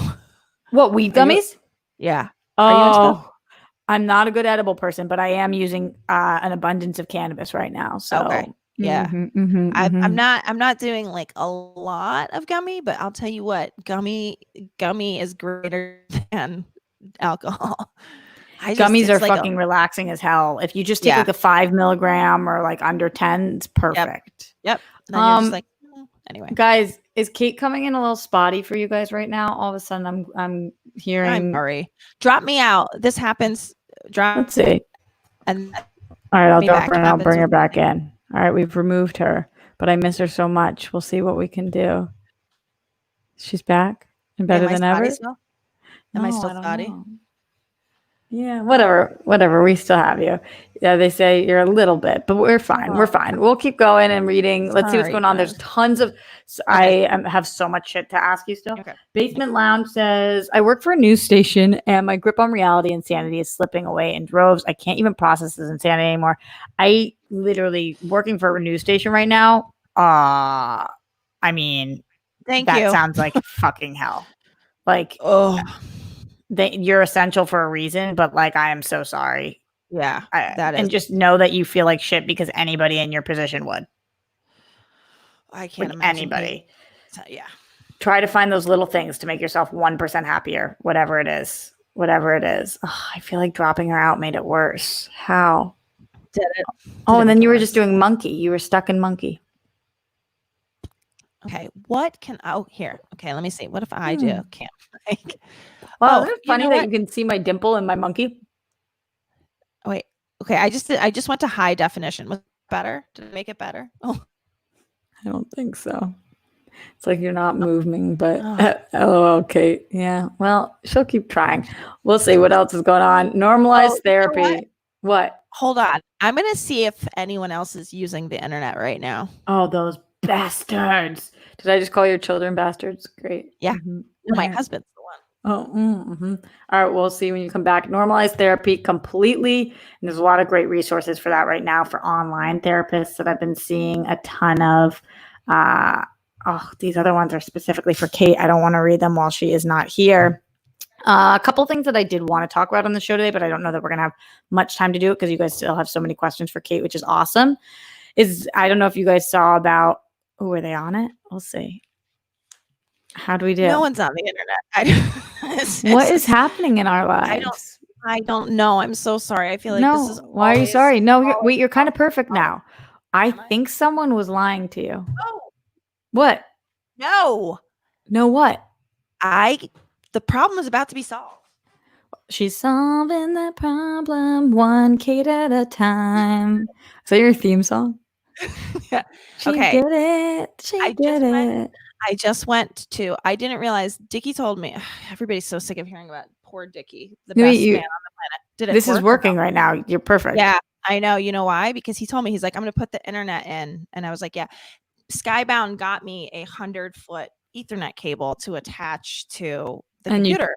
What, weed gummies? Yeah. Oh, I'm not a good edible person, but I am using an abundance of cannabis right now. So. Okay. Yeah. I'm not doing like a lot of gummy, but I'll tell you what, gummy is greater than alcohol. Gummies are like fucking relaxing as hell. If you just take like a 5 milligram or like under 10, it's perfect. Yep. And then you're just like, anyway. Guys, is Kate coming in a little spotty for you guys right now? All of a sudden I'm hearing. I'm sorry. Drop me out. This happens. Let's see. And all right, I'll drop her and I'll bring her back in. All right, we've removed her, but I miss her so much. We'll see what we can do. She's back and better than ever. Am I still spotty? Yeah, whatever. We still have you. Yeah, they say you're a little bit, but we're fine. We're fine. We'll keep going and reading. Let's see what's going on. There's tons of. I have so much shit to ask you still. Okay. Basement Lounge says, I work for a news station and my grip on reality and sanity is slipping away in droves. I can't even process this insanity anymore. I literally working for a news station right now. I mean, that sounds like fucking hell. Like, you're essential for a reason, but like, I am so sorry. Yeah, and just know that you feel like shit because anybody in your position would. I can't like imagine anybody. Yeah. try to find those little things to make yourself 1% happier, whatever it is. Oh, I feel like dropping her out made it worse. How? Did it? Oh, and then you were just doing monkey. You were stuck in monkey. Okay, what can here? Okay, let me see. What if I do camp? Like, well, isn't it funny that you can see my dimple in my monkey? Oh, wait. Okay, I just went to high definition. Was it better? Did it make it better? Oh, I don't think so. It's like you're not moving, but LOL, Kate. Yeah, well, she'll keep trying. We'll see what else is going on. Normalized therapy. You know what? Hold on. I'm going to see if anyone else is using the internet right now. Oh, those bastards. Did I just call your children bastards? Great. Yeah. No, my husband's the one. Oh, all right. We'll see when you come back. Normalized therapy completely. And there's a lot of great resources for that right now for online therapists that I've been seeing a ton of. These other ones are specifically for Kate. I don't want to read them while she is not here. A couple things that I did want to talk about on the show today, but I don't know that we're going to have much time to do it because you guys still have so many questions for Kate, which is awesome. I don't know if you guys saw about, were they on it? We'll see. How do we do? No one's on the internet. What is happening in our lives? I don't know. I'm so sorry. I feel like this is why are you sorry? No, wait, you're kind of perfect now. I think someone was lying to you. No. What? No. No what? The problem is about to be solved. She's solving the problem one Kate at a time. Is that your theme song? Yeah. She did it. She did it. I didn't realize, Dickie told me, everybody's so sick of hearing about poor Dickie, the best man on the planet. This is working right now. You're perfect. Yeah, I know. You know why? Because he told me, he's like, I'm going to put the internet in. And I was like, yeah. Skybound got me 100-foot Ethernet cable to attach to the computer.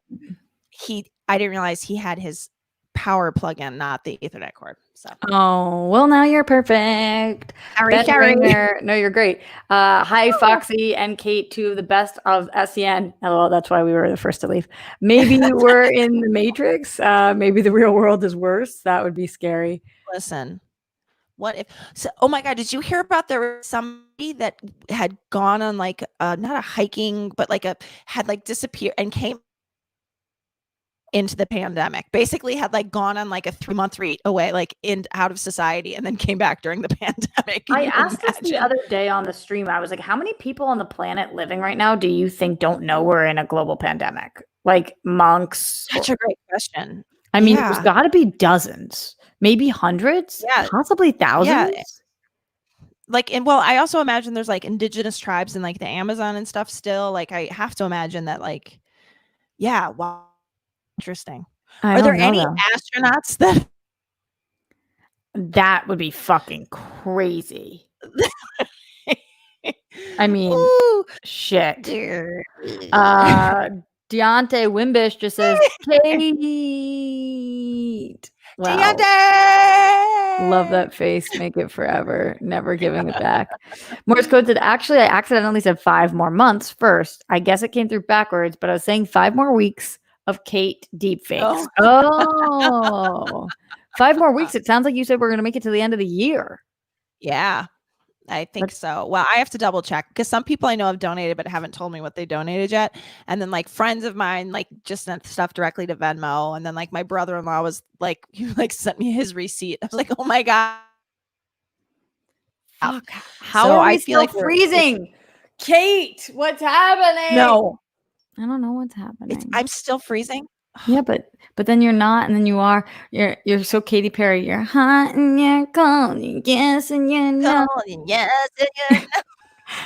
I didn't realize he had his power plug-in, not the Ethernet cord. So. Oh, well, now you're perfect. No, you're great. Hi, Foxy and Kate, two of the best of SEN. LOL, that's why we were the first to leave. Maybe we're in the Matrix. Maybe the real world is worse. That would be scary. Listen, what if? So, oh my God, did you hear about there was somebody that had gone on like not a hiking, but had disappeared and came into the pandemic, basically had gone on a 3-month retreat away, out of society, and then came back during the pandemic. I asked this the other day on the stream. I was like, how many people on the planet living right now do you think don't know we're in a global pandemic? Like monks? Such a great question. I mean, there's got to be dozens, maybe hundreds, possibly thousands. Yeah. I also imagine there's indigenous tribes in the Amazon and stuff still. I have to imagine that wow. Interesting. Are there any astronauts that would be fucking crazy? I mean, shit. Deontay Wimbish just says, Kate. Wow. Deontay! Love that face. Make it forever. Never giving it back. Morse code said, actually, I accidentally said 5 more months first. I guess it came through backwards, but I was saying 5 more weeks of Kate deepfakes. Oh, 5 more weeks. It sounds like you said we're going to make it to the end of the year. Yeah, I think so. Well, I have to double check because some people I know have donated but haven't told me what they donated yet. And then friends of mine just sent stuff directly to Venmo. And then my brother-in-law was he sent me his receipt. I was like, oh my God. Fuck. How are we still freezing? Kate, what's happening? No. I don't know what's happening. I'm still freezing. Yeah, but then you're not, and then you are. You're so Katy Perry. You're hot and you're cold. Yes, and you're not. Yes, and you're not.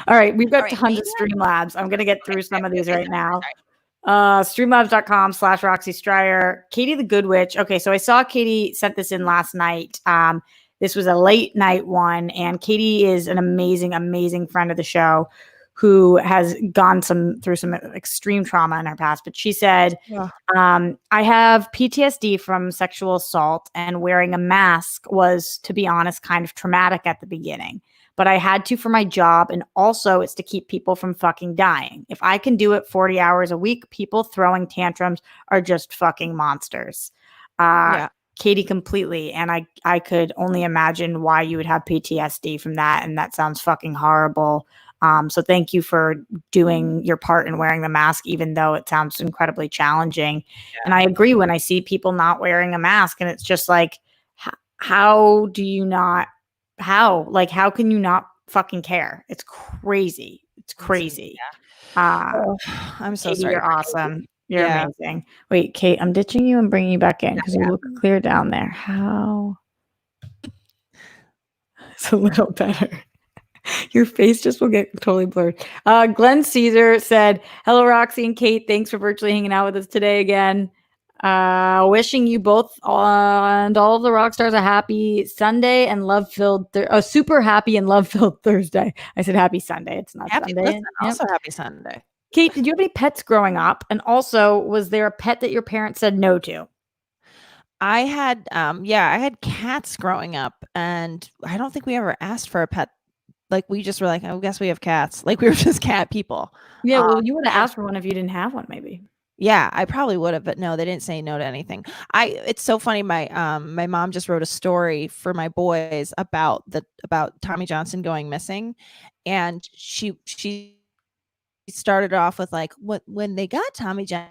All right, we've got tons of Streamlabs. I'm gonna get through some of these right now. Streamlabs.com/Roxy Stryer. Katie the Good Witch. Okay, so I saw Katie sent this in last night. This was a late night one, and Katie is an amazing, amazing friend of the show who has gone through some extreme trauma in her past. But she said, I have PTSD from sexual assault, and wearing a mask was, to be honest, kind of traumatic at the beginning. But I had to for my job, and also it's to keep people from fucking dying. If I can do it 40 hours a week, people throwing tantrums are just fucking monsters. Katie, completely. And I could only imagine why you would have PTSD from that. And that sounds fucking horrible. So thank you for doing your part in wearing the mask, even though it sounds incredibly challenging. Yeah. And I agree when I see people not wearing a mask, and it's just like, how do you not? How can you not fucking care? It's crazy. It's crazy. I'm so Katie, sorry. you're awesome. You're Yeah. amazing. Wait, Kate, I'm ditching you and bringing you back in because you look clear down there. How? It's a little better. Your face just will get totally blurred. Glenn Caesar said, "Hello, Roxy and Kate. Thanks for virtually hanging out with us today again. Wishing you both and all of the rock stars a happy Sunday and love-filled, a super happy and love-filled Thursday." I said happy Sunday. It's not Happy, Sunday. listen, Yep. also happy Sunday. Kate, did you have any pets growing up? And also, was there a pet that your parents said no to? I had cats growing up, and I don't think we ever asked for a pet. Like, we just were like, I guess we have cats. Like, we were just cat people. Yeah, well, you would have asked for one if you didn't have one, maybe. Yeah, I probably would have, but no, they didn't say no to anything. It's so funny. My mom just wrote a story for my boys about Tommy Johnson going missing, and she started off with like, when they got Tommy Johnson,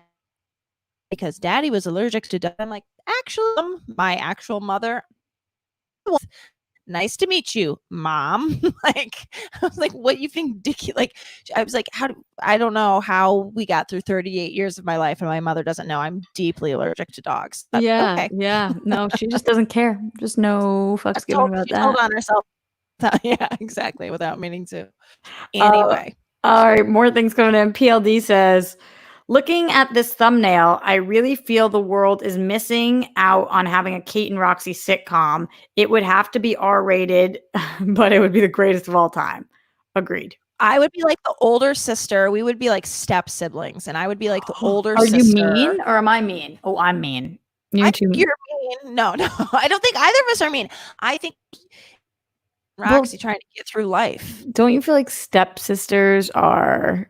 because Daddy was allergic to dogs. I'm like, actually, my actual mother. Nice to meet you, Mom. Like, I was like, what you think, Dickie? Like, I was like, I don't know how we got through 38 years of my life, and my mother doesn't know I'm deeply allergic to dogs. But, Yeah, okay. yeah. No, she just doesn't care. Just no fucks given about She that. told on herself. Yeah, exactly, without meaning to. Anyway. All right, more things coming in. PLD says, "Looking at this thumbnail, I really feel the world is missing out on having a Kate and Roxy sitcom. It would have to be R-rated, but it would be the greatest of all time." Agreed. I would be like the older sister. We would be like step siblings, and I would be like the older Are sister. you mean or am I mean? Oh, I'm mean. I think you're mean. No, I don't think either of us are mean. I think Roxy trying to get through life. Don't you feel like stepsisters are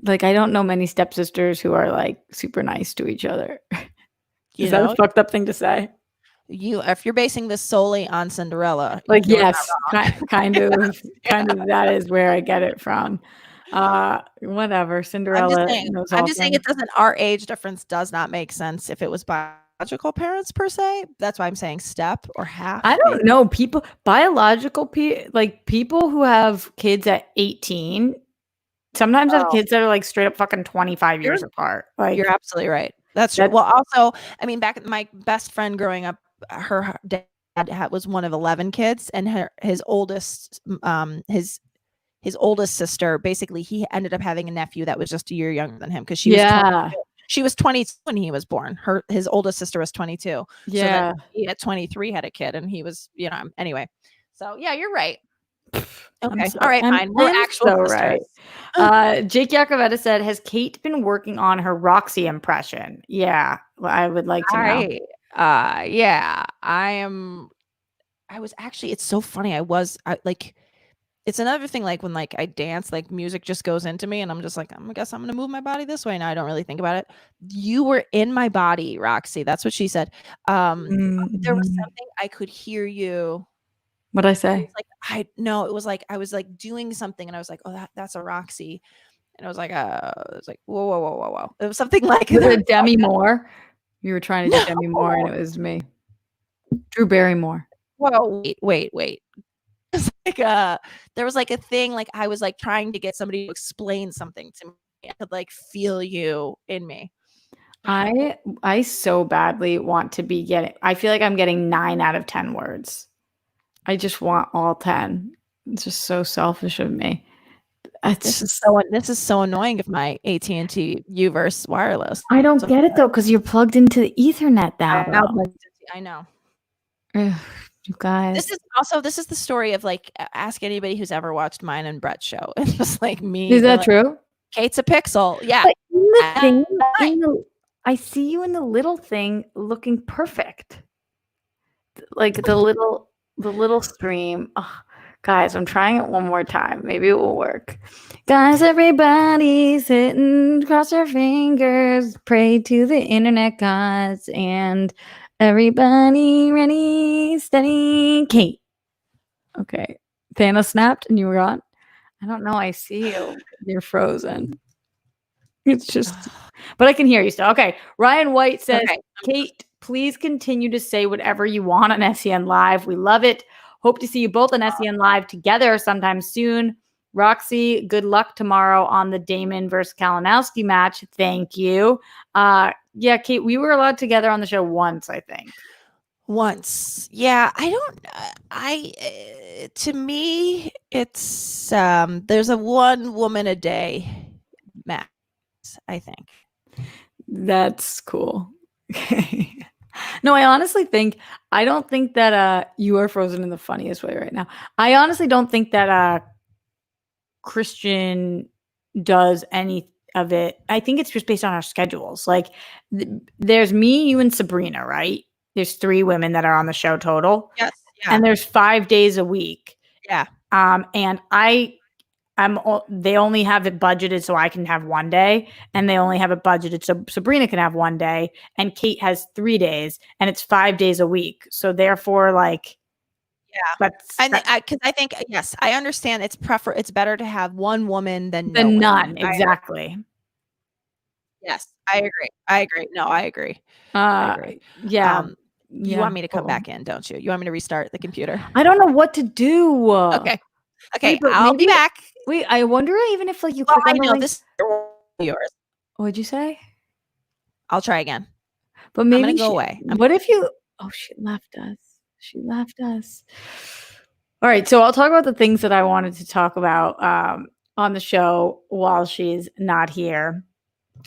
like, I don't know many stepsisters who are like super nice to each other. Is that a fucked up thing to say? If you're basing this solely on Cinderella, like, yes, kind of that is where I get it from. Whatever, Cinderella. I'm just saying it doesn't. Our age difference does not make sense if it was biological parents per se. That's why I'm saying step or half. I don't know. Biological people who have kids at 18 sometimes have kids that are like straight up fucking 25 years apart. Like, you're absolutely right. That's true. Well, also, I mean, back my best friend growing up, her dad was one of 11 kids, and his oldest his oldest sister, basically, he ended up having a nephew that was just a year younger than him, because she was 22 when he was born. His oldest sister was 22. Yeah. So he at 23 had a kid, and he was, anyway. So yeah, you're right. Okay. All right, fine. We're actual sisters. Right. Jake Yakoveta said, "Has Kate been working on her Roxy impression?" Yeah, I would like to know. Yeah, I am. I was actually. It's so funny. It's another thing, like when like I dance, like music just goes into me, and I'm just like, I guess I'm gonna move my body this way, and I don't really think about it. You were in my body, Roxy. That's what she said. There was something I could hear you. What'd I say? It was like I was like doing something, and I was like, oh, that's a Roxy, and I was like, whoa. It was something like Demi Moore. You were trying to do Demi Moore, and it was me, Drew Barrymore. Well, wait. It's like there was like a thing, like I was like trying to get somebody to explain something to me. I could like feel you in me. I so badly want to be getting. I feel like I'm getting 9 out of 10 words. I just want all 10. It's just so selfish of me. This is so annoying of my AT&T Uverse wireless. I don't get it though, because you're plugged into the Ethernet now. I know. Ugh, you guys. This is the story of like, ask anybody who's ever watched mine and Brett's show. It's just like me. Is that true? Kate's a pixel. Yeah. But I see you in the little thing looking perfect. Like the little stream. Oh, guys, I'm trying it one more time. Maybe it will work. Guys, everybody sitting, cross your fingers, pray to the internet gods, and everybody ready, steady, Kate. Okay. Thanos snapped and you were gone. I don't know. I see you. You're frozen. It's just, but I can hear you still. Okay. Ryan White says, Okay. Kate, please continue to say whatever you want on SEN Live. We love it. Hope to see you both on SEN Live together sometime soon. Roxy, good luck tomorrow on the Damon versus Kalinowski match. Thank you. Yeah, Kate, we were allowed together on the show once, I think. Once. Yeah, I don't to me it's there's a one woman a day max, I think. That's cool. Okay. No, I honestly think I don't think that you are frozen in the funniest way right now. I honestly don't think that Christian does any of it. I think it's just based on our schedules. Like there's me, you, and Sabrina, right? There's 3 women that are on the show total. Yes. Yeah. And there's 5 days a week. Yeah. And they only have it budgeted so I can have 1 day, and they only have it budgeted so Sabrina can have 1 day, and Kate has 3 days, and it's 5 days a week. So therefore, like, yeah, because I think yes, I understand. It's better to have one woman than no none. Exactly. Yes, I agree. No, I agree. I agree. Yeah. You want me to come back in, don't you? You want me to restart the computer? I don't know what to do. Okay. Okay, wait, I'll be back. Wait, I wonder even if like you click on the link. This is yours. What'd you say? I'll try again. But maybe I'm gonna go away. What if you? Oh, she left us. She left us. All right, so I'll talk about the things that I wanted to talk about on the show while she's not here.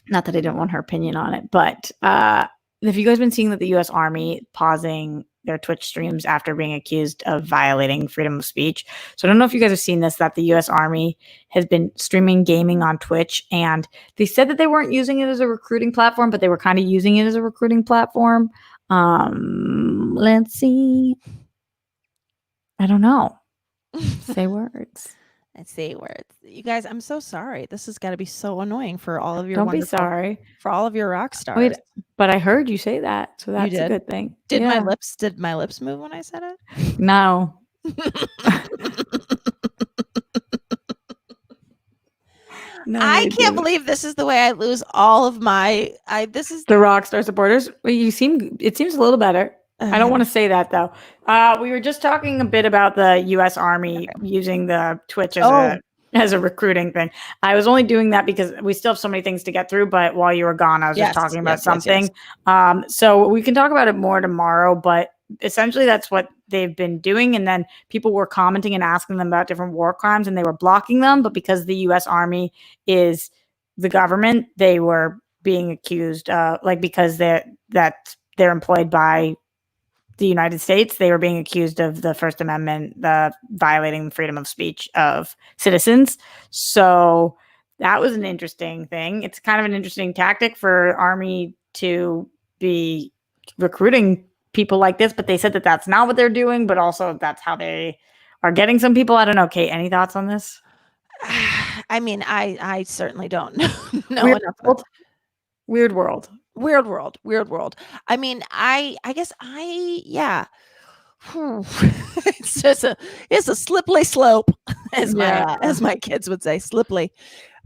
Not that I don't want her opinion on it, but have you guys been seeing that the U.S. Army pausing their Twitch streams after being accused of violating freedom of speech? So I don't know if you guys have seen this, that the U.S. Army has been streaming gaming on Twitch, and they said that they weren't using it as a recruiting platform, but they were kind of using it as a recruiting platform. Let's see. I don't know. Say words. Let's say words. You guys, I'm so sorry. This has got to be so annoying for all of your Don't be sorry. For all of your rock stars. Wait, but I heard you say that, so that's a good thing. Did my lips move when I said it? No. No, I can't believe this is the way I lose all of my this is the Rockstar supporters. Well, it seems a little better. I don't want to say that though. We were just talking a bit about the US Army using the Twitch as a recruiting thing. I was only doing that because we still have so many things to get through, but while you were gone, I was just talking about something. Yes. So we can talk about it more tomorrow, but essentially that's what they've been doing. And then people were commenting and asking them about different war crimes, and they were blocking them. But because the US Army is the government, they were being accused, because they're employed by the United States, they were being accused of the First Amendment, violating the freedom of speech of citizens. So that was an interesting thing. It's kind of an interesting tactic for Army to be recruiting people like this, but they said that that's not what they're doing, but also that's how they are getting some people. I don't know, Kate, any thoughts on this? I mean, I certainly don't know enough. Weird world. I mean, I guess it's just it's a slippery slope, as my kids would say, slippery.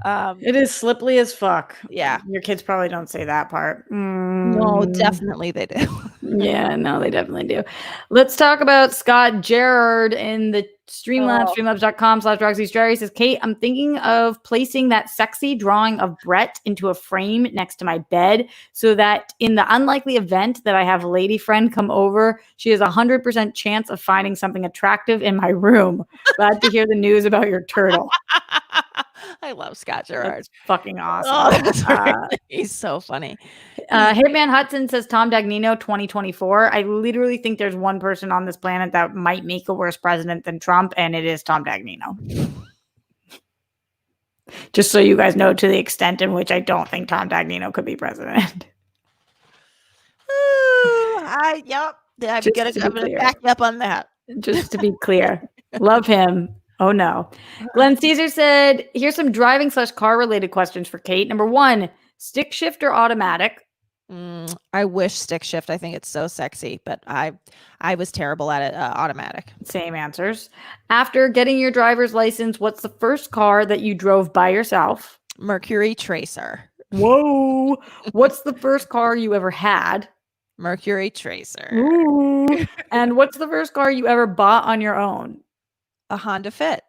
It is slippery as fuck. Yeah. Your kids probably don't say that part. No, definitely they do. Yeah, no, they definitely do. Let's talk about Scott Gerard in the Streamlabs, streamlabs.com/Roxy Jerry says, Kate, I'm thinking of placing that sexy drawing of Brett into a frame next to my bed so that in the unlikely event that I have a lady friend come over, she has 100% chance of finding something attractive in my room. Glad to hear the news about your turtle. I love Scott Gerard. That's fucking awesome. Oh, that's he's so funny. Hitman Hudson says Tom Dagnino 2024. I literally think there's one person on this planet that might make a worse president than Trump, and it is Tom Dagnino. Just so you guys know, to the extent in which I don't think Tom Dagnino could be president. I'm gonna back you up on that. Just to be clear. Love him. Oh no. Glenn Caesar said, here's some driving/car related questions for Kate. Number 1, stick shift or automatic? I wish stick shift. I think it's so sexy, but I was terrible at it. Automatic. Same answers. After getting your driver's license, what's the first car that you drove by yourself? Mercury Tracer. Whoa. What's the first car you ever had? Mercury Tracer. Ooh. And what's the first car you ever bought on your own? A Honda Fit.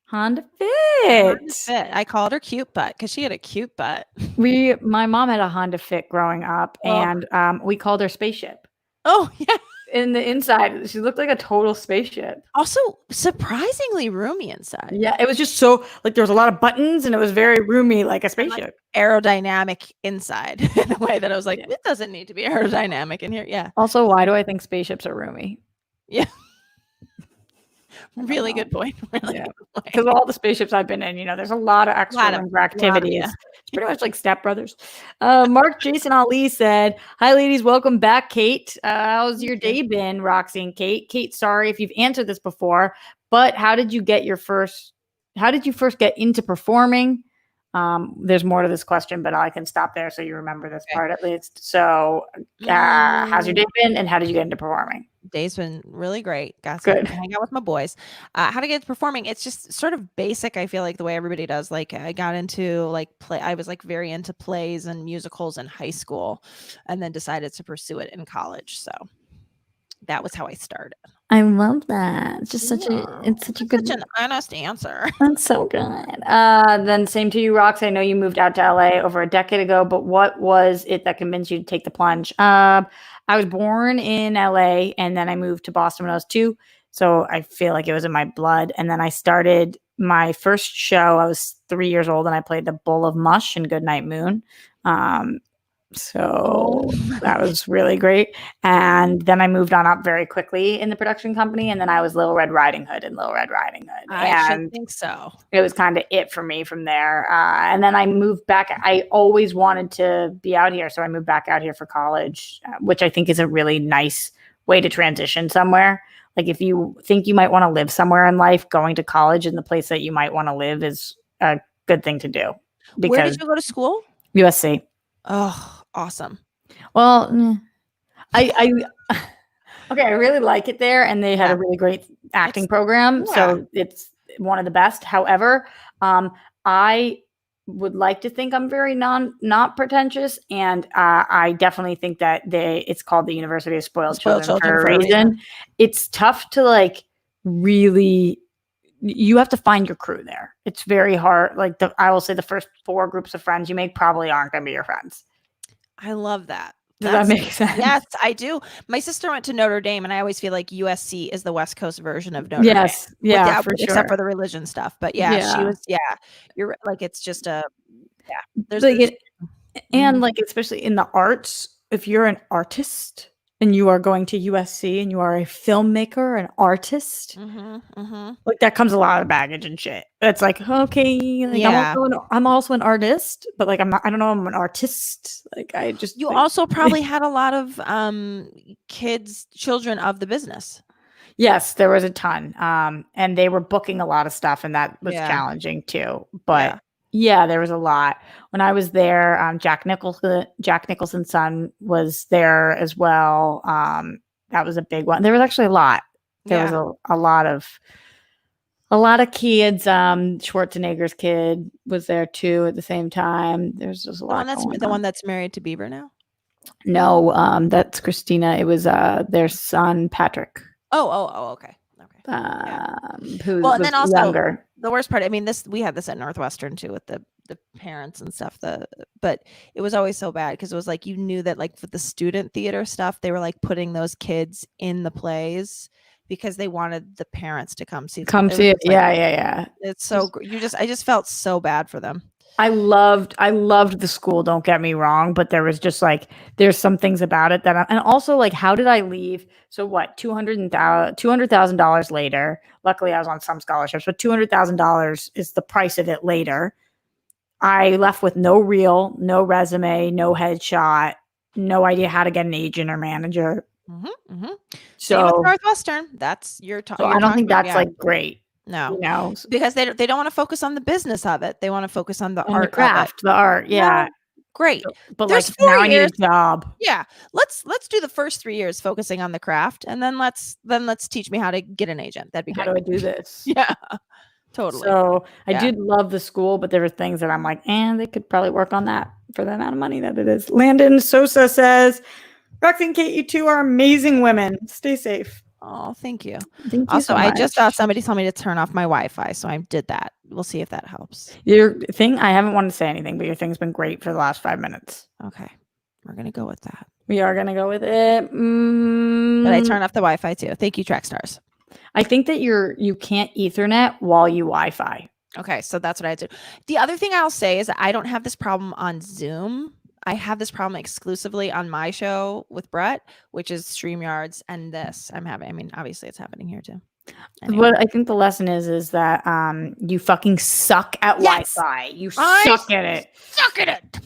Honda Honda Fit. Fit. I called her cute butt because she had a cute butt. My mom had a Honda Fit growing up, Oh. and we called her Spaceship. Oh, yeah. In the inside, she looked like a total spaceship. Also, surprisingly roomy inside. Yeah, it was just so like there was a lot of buttons, and it was very roomy, like a spaceship. Like aerodynamic inside in a way that I was like, it doesn't need to be aerodynamic in here. Yeah. Also, why do I think spaceships are roomy? Yeah. Really good point. Really because all the spaceships I've been in, there's a lot of extra activities. Yeah. It's pretty much like Step Brothers. Mark Jason Ali said, "Hi, ladies, welcome back, Kate. How's your day been, Roxy and Kate? Kate, sorry if you've answered this before, but how did you first get into performing?" There's more to this question, but I can stop there so you remember this part at least. So, how's your day been, and how did you get into performing? Day's been really great. Got to hang out with my boys. How to get into performing? It's just sort of basic. I feel like the way everybody does. Like I got into play. I was very into plays and musicals in high school, and then decided to pursue it in college. So that was how I started. I love that. It's just such an honest answer. That's so good. Then same to you, Rox. I know you moved out to LA over a decade ago, but what was it that convinced you to take the plunge? I was born in LA and then I moved to Boston when I was 2. So I feel like it was in my blood. And then I started my first show. I was 3 years old and I played the Bowl of Mush in Goodnight Moon. So that was really great. And then I moved on up very quickly in the production company. And then I was Little Red Riding Hood in Little Red Riding Hood. I should think so. It was kind of it for me from there. And then I moved back. I always wanted to be out here. So I moved back out here for college, which I think is a really nice way to transition somewhere. Like if you think you might want to live somewhere in life, going to college in the place that you might want to live is a good thing to do. Where did you go to school? USC. Oh, awesome. Well, I really like it there, and they had a really great acting program, so it's one of the best. However, I would like to think I'm very not pretentious, and I definitely think that it's called the University of Spoiled Children for a reason. It's tough to really. You have to find your crew there. It's very hard. I will say the first 4 groups of friends you make probably aren't going to be your friends. I love that. Does that make sense? Yes, I do. My sister went to Notre Dame, and I always feel like USC is the West Coast version of Notre Dame. Yes, yeah, for sure. Except for the religion stuff. But she was. Yeah, you're it's just a. Yeah, there's and especially in the arts, if you're an artist. And you are going to USC and you are a filmmaker, an artist, that comes a lot of baggage and shit. It's okay, I'm also an artist, but I'm not. I don't know. I'm an artist. You also probably had a lot of children of the business. Yes, there was a ton, and they were booking a lot of stuff, and that was challenging too. But yeah, there was a lot. When I was there, Jack Nicholson's son was there as well. That was a big one. There was actually a lot. There was a lot of kids. Schwarzenegger's kid was there too at the same time. There's just a lot. The one that's married to Bieber now? No, that's Christina. It was their son Patrick. Oh, okay. Who was then also younger. The worst part, we had this at Northwestern too with the parents and stuff. But it was always so bad because it was you knew that for the student theater stuff, they were putting those kids in the plays because they wanted the parents to come see it. Yeah. It's so I just felt so bad for them. I loved the school, don't get me wrong, but there was just there's some things about it that and also how did I leave? So what, $200,000 later, luckily I was on some scholarships, but $200,000 is the price of it later. I left with no reel, no resume, no headshot, no idea how to get an agent or manager. So with Northwestern, that's your time. So I don't think that's great. No, because they don't want to focus on the business of it. They want to focus on the art, the craft, the art. Yeah. Great. But There's like 4 now I need a years. job. Yeah. Let's do the first 3 years focusing on the craft, and then let's teach me how to get an agent. That'd be How great. do I do this? Yeah. Totally. So I Yeah. did love the school, but there were things that I'm like, they could probably work on that for the amount of money that it is. Landon Sosa says, Roxy and Kate, you two are amazing women. Stay safe. Oh, thank you. Thank you Also, so I much. just saw somebody tell me to turn off my Wi-Fi, so I did that. We'll see if that helps. Your thing, I haven't wanted to say anything, but your thing's been great for the last 5 minutes. Okay. We're going to go with that. We are going to go with it. But I turn off the Wi-Fi too. Thank you, Trackstars. I think that you can't Ethernet while you Wi-Fi. Okay, so that's what I do. The other thing I'll say is that I don't have this problem on Zoom. I have this problem exclusively on my show with Brett, which is StreamYards, and this I'm having. I mean, obviously it's happening here too. Anyway. What I think the lesson is that you fucking suck at Wi-Fi. You suck at it. Suck at it.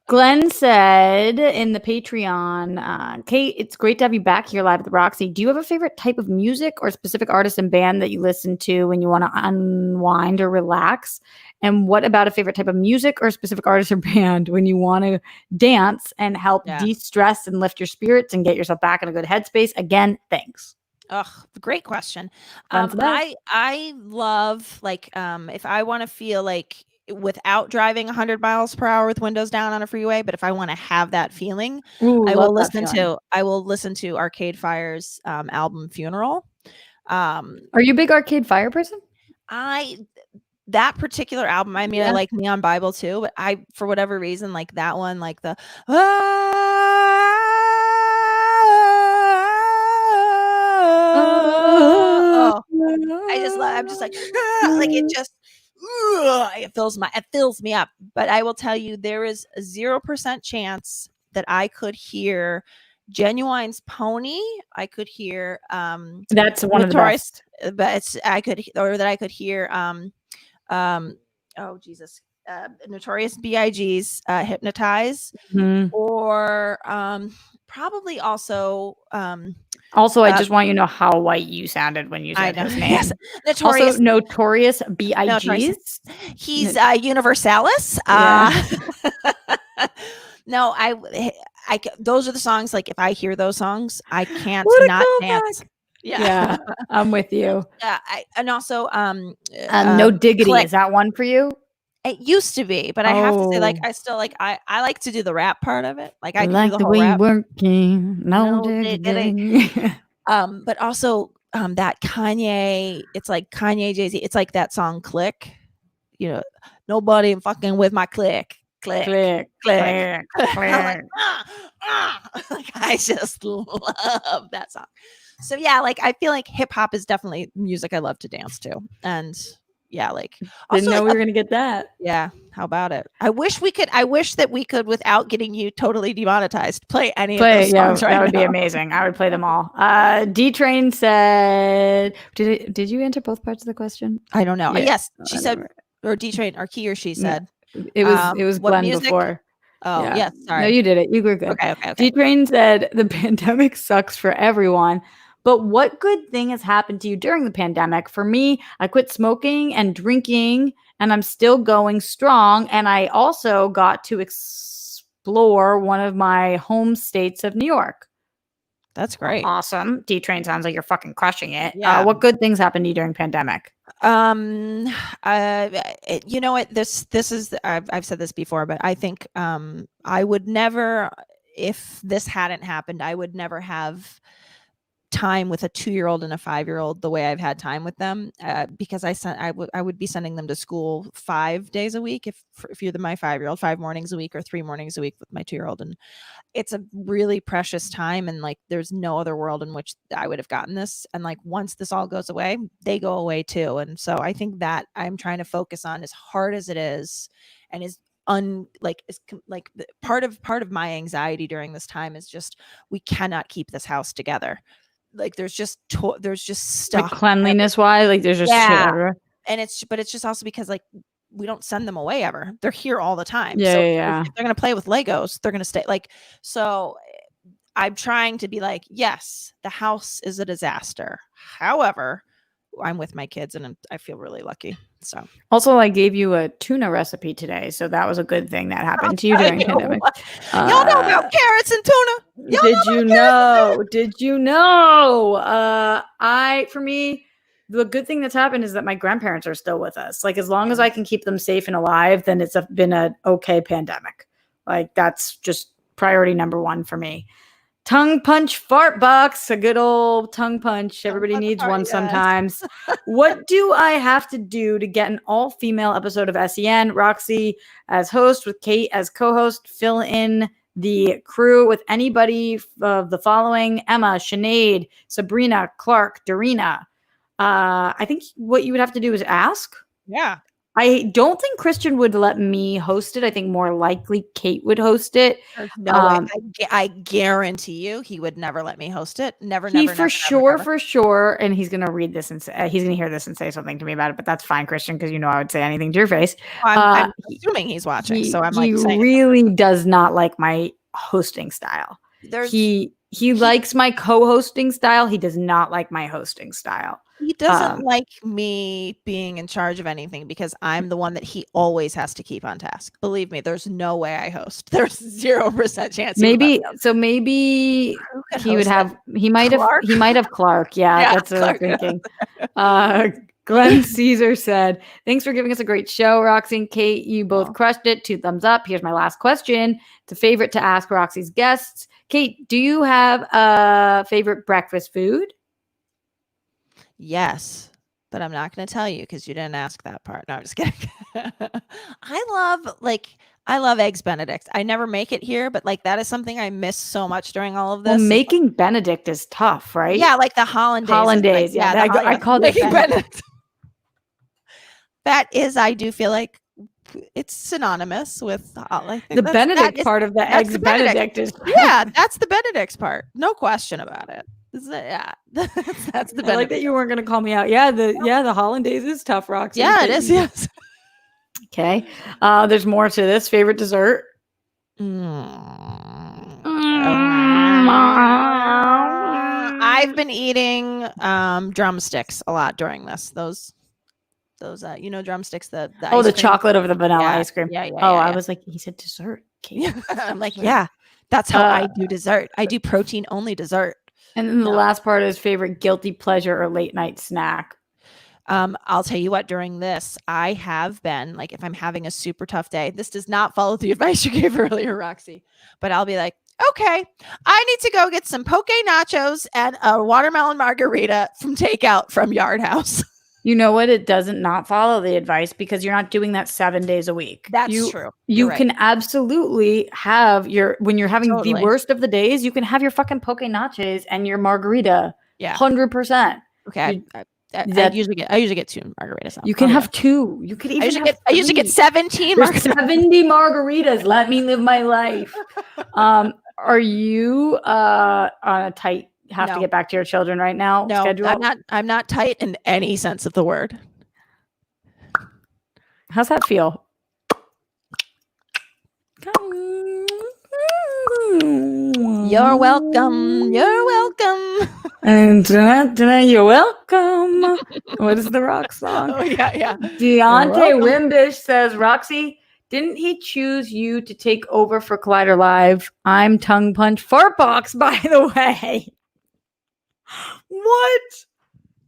Glenn said in the Patreon, Kate, it's great to have you back here live at the Roxy. Do you have a favorite type of music or specific artist and band that you listen to when you want to unwind or relax? And what about a favorite type of music or specific artist or band when you want to dance and help de-stress and lift your spirits and get yourself back in a good headspace? Again, thanks. Ugh, great question. I love like if I want to feel like without driving 100 miles per hour with windows down on a freeway, but if I want to have that feeling, I will listen to Arcade Fire's album Funeral. Are you a big Arcade Fire person? That particular album, I mean, I like Neon Bible too, but I, for whatever reason, like that one, like the I'm just like it fills me up. But I will tell you, there is a 0% chance that I could hear Genuine's Pony. I could hear that's one of the best. But I could hear oh Jesus, Notorious B.I.G.'s Hypnotize, or probably also I just want you to know how white you sounded when you said his name. Yes. Notorious B.I.G.'s. He's Universalis. No, I those are the songs, like if I hear those songs, I can't not dance. Yeah, I'm with you. And also No Diggity. Is that one for you? It used to be, but I have to say, like, I still like I like to do the rap part of it. Like I like do the whole way rap. You're working. No diggity. But also that Kanye, it's like Kanye, Jay-Z, it's like that song Click. You know, nobody fucking with my click. Click, click, click, click. Like, like, I just love that song. So yeah, like I feel like hip hop is definitely music I love to dance to. And yeah, like didn't know we were gonna get that. Yeah, how about it? I wish that we could, without getting you totally demonetized, play any of those songs right now. That would be amazing. I would play them all. D Train said, did you answer both parts of the question? I don't know. Yes, she said, or D Train, or he or she said. It was Glenn music? Before. Oh, yes. Sorry. No, you did it. You were good. Okay. D-Train said, the pandemic sucks for everyone, but what good thing has happened to you during the pandemic? For me, I quit smoking and drinking, and I'm still going strong. And I also got to explore one of my home states of New York. That's great. Awesome. D-Train sounds like you're fucking crushing it. Yeah. What good things happened to you during pandemic? You know what, this is, I've said this before, but I think I would never, if this hadn't happened, I would never have time with a 2-year-old and a 5-year-old the way I've had time with them, because I would be sending them to school 5 days a week if you're my 5-year-old, 5 mornings a week or 3 mornings a week with my 2-year-old, and it's a really precious time, and like there's no other world in which I would have gotten this, and like once this all goes away, they go away too. And so I think that I'm trying to focus on, as hard as it is and is part of my anxiety during this time is just, we cannot keep this house together. Like there's just stuff, like cleanliness wise, like there's just shit everywhere. And it's just also because like we don't send them away ever. They're here all the time. Yeah, so yeah. If they're gonna play with Legos, they're gonna stay. Like, so I'm trying to be like, yes, the house is a disaster. However, I'm with my kids, and I feel really lucky. So also, I gave you a tuna recipe today, so that was a good thing that happened to you during the pandemic. Y'all know about carrots and tuna. Did you know? Did you know? For me, the good thing that's happened is that my grandparents are still with us. Like, as long as I can keep them safe and alive, then it's been an okay pandemic. Like, that's just priority number one for me. Tongue punch fart box, a good old tongue punch. Everybody needs one sometimes. What do I have to do to get an all-female episode of SEN? Roxy as host with Kate as co-host. Fill in the crew with anybody of the following: Emma, Sinead, Sabrina, Clark, Darina. I think what you would have to do is ask. Yeah. I don't think Christian would let me host it. I think more likely Kate would host it. There's no way. I guarantee you he would never let me host it. Never. For sure. And he's going to read this and he's going to hear this and say something to me about it. But that's fine, Christian, because I would say anything to your face. I'm assuming he's watching. So I'm like, he really does not like my hosting style. He likes my co-hosting style. He does not like my hosting style. He doesn't like me being in charge of anything because I'm the one that he always has to keep on task. Believe me, there's no way I host. There's 0% chance. Maybe he might have Clark. Yeah, that's what I'm thinking. Glenn Caesar said, "Thanks for giving us a great show, Roxy and Kate. You both crushed it. 2 thumbs up. Here's my last question. It's a favorite to ask Roxy's guests. Kate, do you have a favorite breakfast food?" Yes, but I'm not going to tell you because you didn't ask that part. No, I'm just kidding. I love eggs Benedict. I never make it here, but that is something I miss so much during all of this. Well, making Benedict is tough, right? Yeah, like the hollandaise. I called it Benedict. That is, I do feel like it's synonymous with the Benedict part of the eggs Benedict is. Yeah, that's the Benedict's part. No question about it. Yeah, that's the. I like that you weren't going to call me out. Yeah, the hollandaise is tough, Roxy. Yeah, it is. Yes. Okay. There's more to this. Favorite dessert? I've been eating drumsticks a lot during this. Those drumsticks. The chocolate over the vanilla ice cream. Yeah. I was like, he said dessert. I'm like, yeah, that's how I do dessert. I do protein only dessert. And then the last part is favorite guilty pleasure or late night snack. I'll tell you what, during this, I have been if I'm having a super tough day, this does not follow the advice you gave earlier, Roxy, but I'll be like, okay, I need to go get some poke nachos and a watermelon margarita from takeout from Yard House. You know what? It doesn't not follow the advice because you're not doing that 7 days a week. That's true. You can absolutely have when you're having the worst of the days, you can have your fucking poke nachos and your margarita. Yeah. 100%. Okay. I usually get 2 margaritas. You can have 2. You could even I usually get 17 margaritas. 70 margaritas. Let me live my life. Are you on a tight to get back to your children right now? No, schedule? I'm not tight in any sense of the word. How's that feel? You're welcome. You're welcome. And tonight, you're welcome. What is the rock song? Oh, yeah. Deontay Wimbish says, Roxy, didn't he choose you to take over for Collider Live? I'm tongue punch fart box, by the way. What?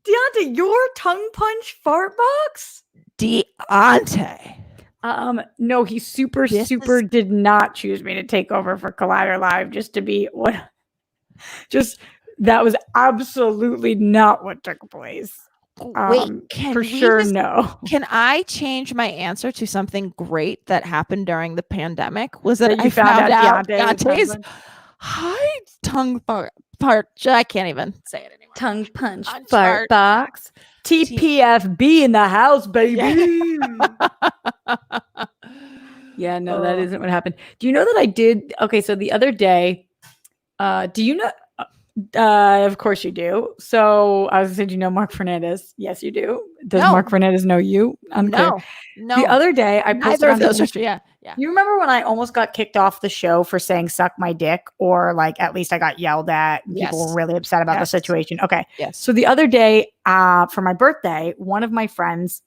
Deontay, your tongue punch fart box? Deontay. No, he super did not choose me to take over for Collider Live that was absolutely not what took place. Wait, no. Can I change my answer to something great that happened during the pandemic? Was that you found out Deontay's tongue fart. I can't even say it anymore. Tongue punch fart box. TPFB in the house, baby. Yeah, no, that isn't what happened. Do you know that I did? Okay, so the other day, do you know? Of course you do. So I was saying, you know Mark Fernandez? Yes, you do. Does Mark Fernandez know you? No. The other day I posted neither of those are true. Yeah. Yeah. You remember when I almost got kicked off the show for saying suck my dick, or like at least I got yelled at. People were really upset about the situation. Okay. Yes. So the other day, for my birthday, one of my friends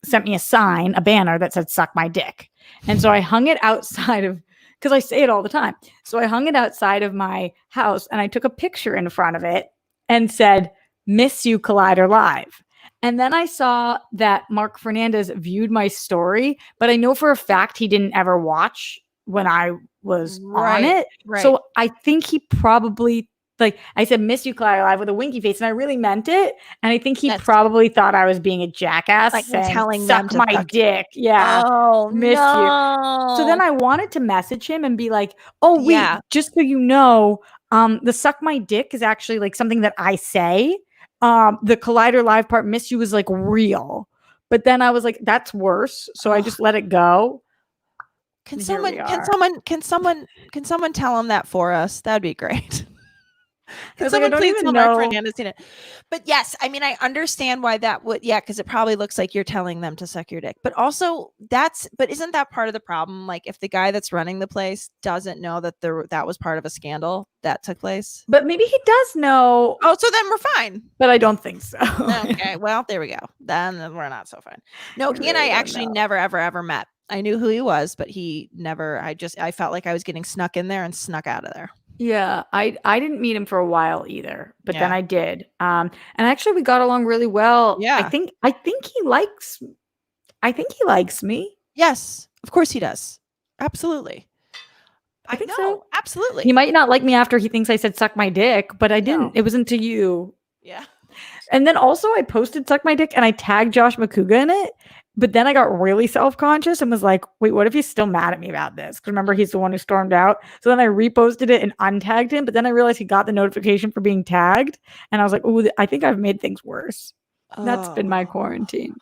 sent me a banner that said suck my dick. And so I hung it outside of, because I say it all the time. So I hung it outside of my house and I took a picture in front of it and said, "Miss you, Collider Live." And then I saw that Mark Fernandez viewed my story, but I know for a fact he didn't ever watch when I was on it. Right. So I think he probably, like, I said, "Miss you, Collider Live," with a winky face, and I really meant it. And I think he probably thought I was being a jackass, like saying, telling "Suck them my dick." Yeah. Oh, Miss you. So then I wanted to message him and be like, "Oh, wait, just so you know, the suck my dick is actually like something that I say. The Collider Live part, "miss you," is like real." But then I was like, that's worse. So I just let it go. Can someone tell him that for us? That'd be great. Can someone please tell Mark Fernandez it? But yes, I mean, I understand why that would, because it probably looks like you're telling them to suck your dick. But also but isn't that part of the problem? Like if the guy that's running the place doesn't know that that was part of a scandal that took place. But maybe he does know. Oh, so then we're fine. But I don't think so. Okay, well, there we go. Then we're not so fine. No, he and I actually never, ever met. I knew who he was, but he never, I felt like I was getting snuck in there and snuck out of there. Yeah, I didn't meet him for a while either, but then I did. And actually we got along really well. Yeah. I think he likes me. Yes, of course he does. Absolutely. I think so. Absolutely. He might not like me after he thinks I said suck my dick, but I didn't. It wasn't to you. Yeah. And then also I posted suck my dick and I tagged Josh McCouga in it. But then I got really self-conscious and was like, wait, what if he's still mad at me about this? Because remember, he's the one who stormed out. So then I reposted it and untagged him. But then I realized he got the notification for being tagged. And I was like, oh, I think I've made things worse. That's been my quarantine.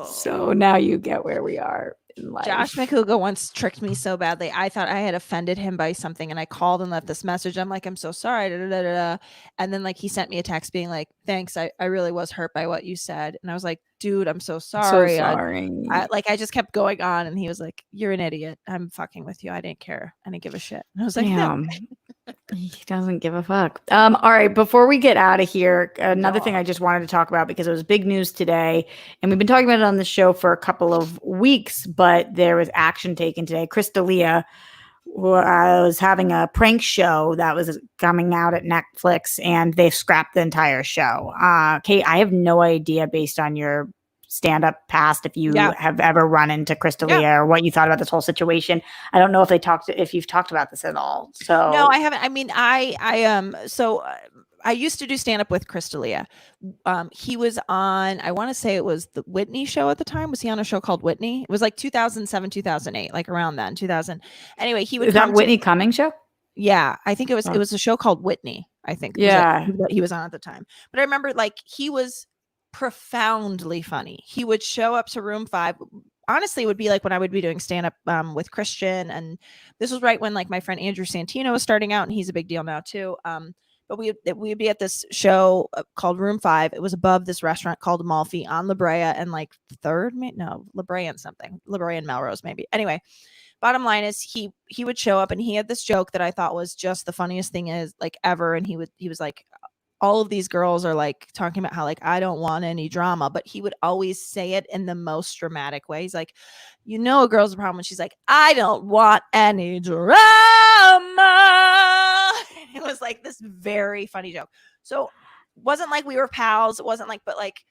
So now you get where we are in life. Josh McCouga once tricked me so badly. I thought I had offended him by something, and I called and left this message. I'm like, "I'm so sorry." And then like he sent me a text being like, "Thanks, I really was hurt by what you said." And I was like, "Dude, I'm so sorry." So sorry. I just kept going on, and he was like, "You're an idiot. I'm fucking with you. I didn't care. I didn't give a shit." And I was like, "Damn." No. He doesn't give a fuck. All right. Before we get out of here, another thing I just wanted to talk about because it was big news today, and we've been talking about it on the show for a couple of weeks, but there was action taken today. Chris D'Elia was having a prank show that was coming out at Netflix, and they scrapped the entire show. Kate, I have no idea, based on your stand-up past, if you have ever run into Chris D'Elia or what you thought about this whole situation. I don't know if you've talked about this at all. So no, I haven't. I mean, I used to do stand-up with Chris D'Elia. He was on, I want to say it was the Whitney show at the time. Was he on a show called Whitney? It was like 2007, 2008, like around then, 2000. Anyway, he would. Is that Whitney Cummings show? Yeah, I think it was. It was a show called Whitney, I think. Yeah, what he was on at the time. But I remember, like, he was profoundly funny. He would show up to Room 5. Honestly, it would be like when I would be doing stand-up with Christian, and this was right when like my friend Andrew Santino was starting out, and he's a big deal now too. But we'd be at this show called Room 5. It was above this restaurant called Amalfi on La Brea and like La Brea and something. La Brea and Melrose, maybe. Anyway, bottom line is he would show up, and he had this joke that I thought was just the funniest thing is like ever. And he was like, all of these girls are like talking about how like, I don't want any drama, but he would always say it in the most dramatic way. He's like, a girl's a problem when she's like, I don't want any drama. It was like this very funny joke. So it wasn't like we were pals. It wasn't like, but like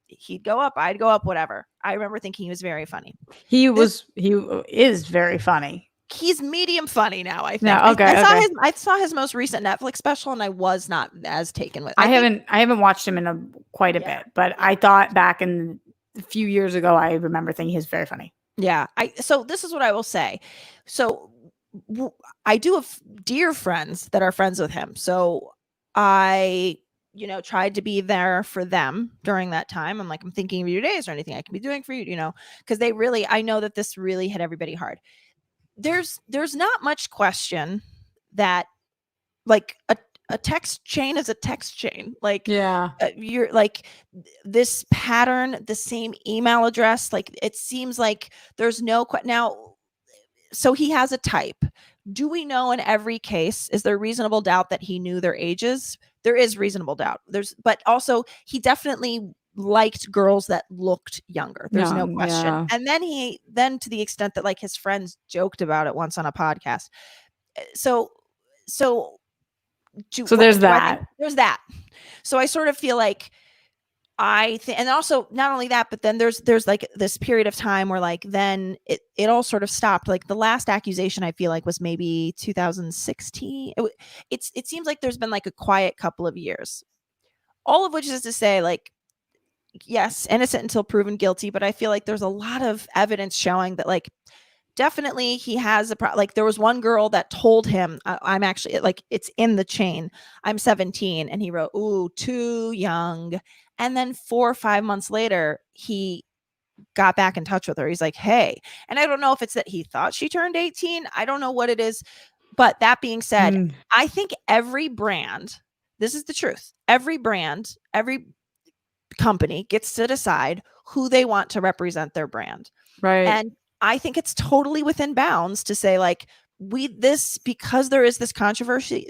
he'd go up, I'd go up, whatever. I remember thinking he was very funny. He is very funny. He's medium funny now, I think. No, okay, I saw his most recent Netflix special, and I was not as taken with it. I haven't watched him in quite a bit, but I thought back in a few years ago, I remember thinking he's very funny. Yeah. So this is what I will say. So I do have dear friends that are friends with him. So I, tried to be there for them during that time. I'm like, I'm thinking of you today. Is there anything I can be doing for you? Because I know that this really hit everybody hard. There's not much question that like a text chain is a text chain. Like, you're like this pattern, the same email address. Like, it seems like there's no now so he has a type. Do we know in every case, is there reasonable doubt that he knew their ages? There is reasonable doubt. But also he definitely liked girls that looked younger. There's no question. Yeah. And then to the extent that like his friends joked about it once on a podcast. So there's that. There's that. So I sort of feel like and also not only that, but then there's like this period of time where like then it all sort of stopped. Like the last accusation I feel like was maybe 2016. It seems like there's been like a quiet couple of years, all of which is to say like, yes, innocent until proven guilty, but I feel like there's a lot of evidence showing that like definitely he has like there was one girl that told him I'm actually like it's in the chain, I'm 17, and he wrote, ooh, too young. And then 4 or 5 months later he got back in touch with her. He's like, hey. And I don't know if it's that he thought she turned 18, I don't know what it is, but that being said, I think every brand, this is the truth, every brand, every company gets to decide who they want to represent their brand, right? And I think it's totally within bounds to say like because there is this controversy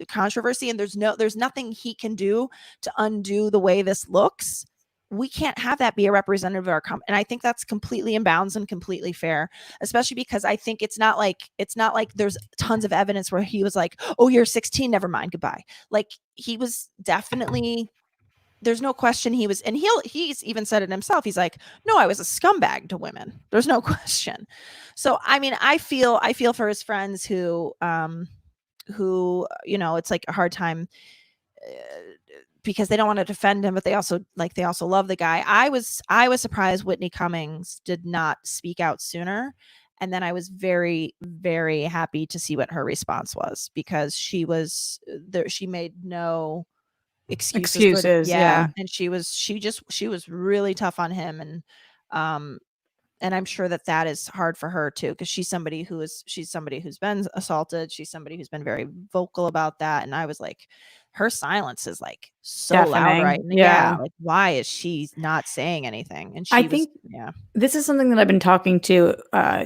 and there's nothing he can do to undo the way this looks. We can't have that be a representative of our company. And I think that's completely in bounds and completely fair, especially because I think it's not like there's tons of evidence where he was like, oh, you're 16, never mind, goodbye. Like he was definitely, there's no question he was, and he's even said it himself. He's like, no, I was a scumbag to women. There's no question. So, I mean, I feel for his friends who, it's like a hard time because they don't want to defend him, but they also love the guy. I was surprised Whitney Cummings did not speak out sooner. And then I was very, very happy to see what her response was, because she was there. She made no excuses. Yeah. And she was really tough on him. And I'm sure that is hard for her too, because she's somebody who's been assaulted. She's somebody who's been very vocal about that. And I was like, her silence is like so loud right now. Yeah. Like, why is she not saying anything? And I think this is something that I've been talking to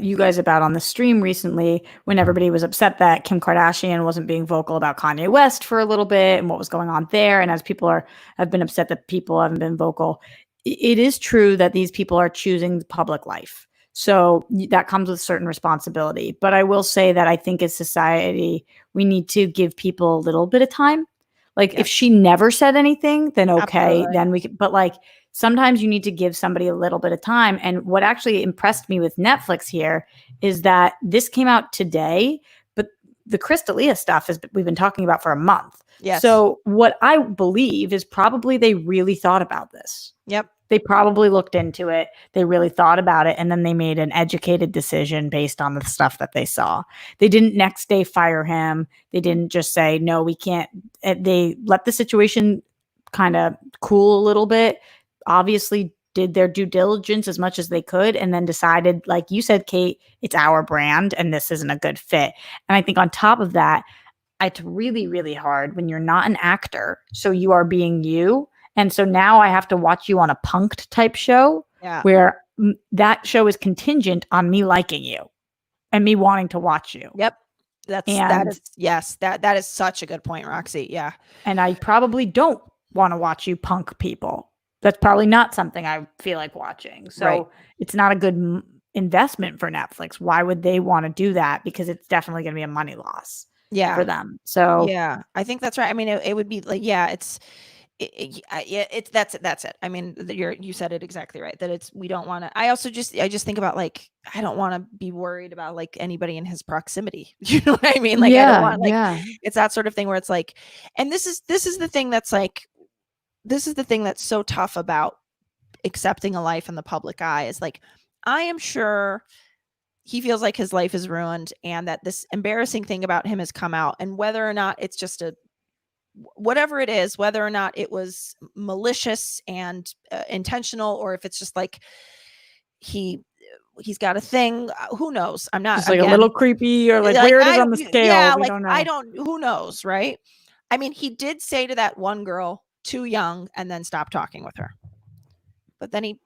you guys about on the stream recently, when everybody was upset that Kim Kardashian wasn't being vocal about Kanye West for a little bit and what was going on there. And as people have been upset that people haven't been vocal, it is true that these people are choosing public life. So that comes with certain responsibility. But I will say that I think as society, we need to give people a little bit of time. Like if she never said anything, then okay, then we can, but like sometimes you need to give somebody a little bit of time. And what actually impressed me with Netflix here is that this came out today, but the Chris D'Elia stuff we've been talking about for a month. Yes. So what I believe is probably they really thought about this. Yep. They probably looked into it. They really thought about it. And then they made an educated decision based on the stuff that they saw. They didn't next day fire him. They didn't just say, no, we can't. They let the situation kind of cool a little bit. Obviously did their due diligence as much as they could, and then decided, like you said, Kate, it's our brand and this isn't a good fit. And I think on top of that, it's really, really hard when you're not an actor. So you are being you. And so now I have to watch you on a punked type show where that show is contingent on me liking you and me wanting to watch you. Yep. That is such a good point, Roxy. Yeah. And I probably don't want to watch you punk people. That's probably not something I feel like watching. So It's not a good investment for Netflix. Why would they want to do that? Because it's definitely going to be a money loss for them. So I think that's right. I mean, it would be like, that's it. I mean, you said it exactly right, that we don't want to, I just think about like, I don't want to be worried about like anybody in his proximity. You know what I mean? Like, I don't want it's that sort of thing where it's like, and this is the thing that's like, this is the thing that's so tough about accepting a life in the public eye is like, I am sure he feels like his life is ruined and that this embarrassing thing about him has come out, and whether or not it's just whatever it is, whether or not it was malicious and intentional, or if it's just like he's got a thing, who knows? I'm not just like a little creepy, or like where it is on the scale. We don't know. Who knows, right? I mean, he did say to that one girl, too young, and then stopped talking with her. But then he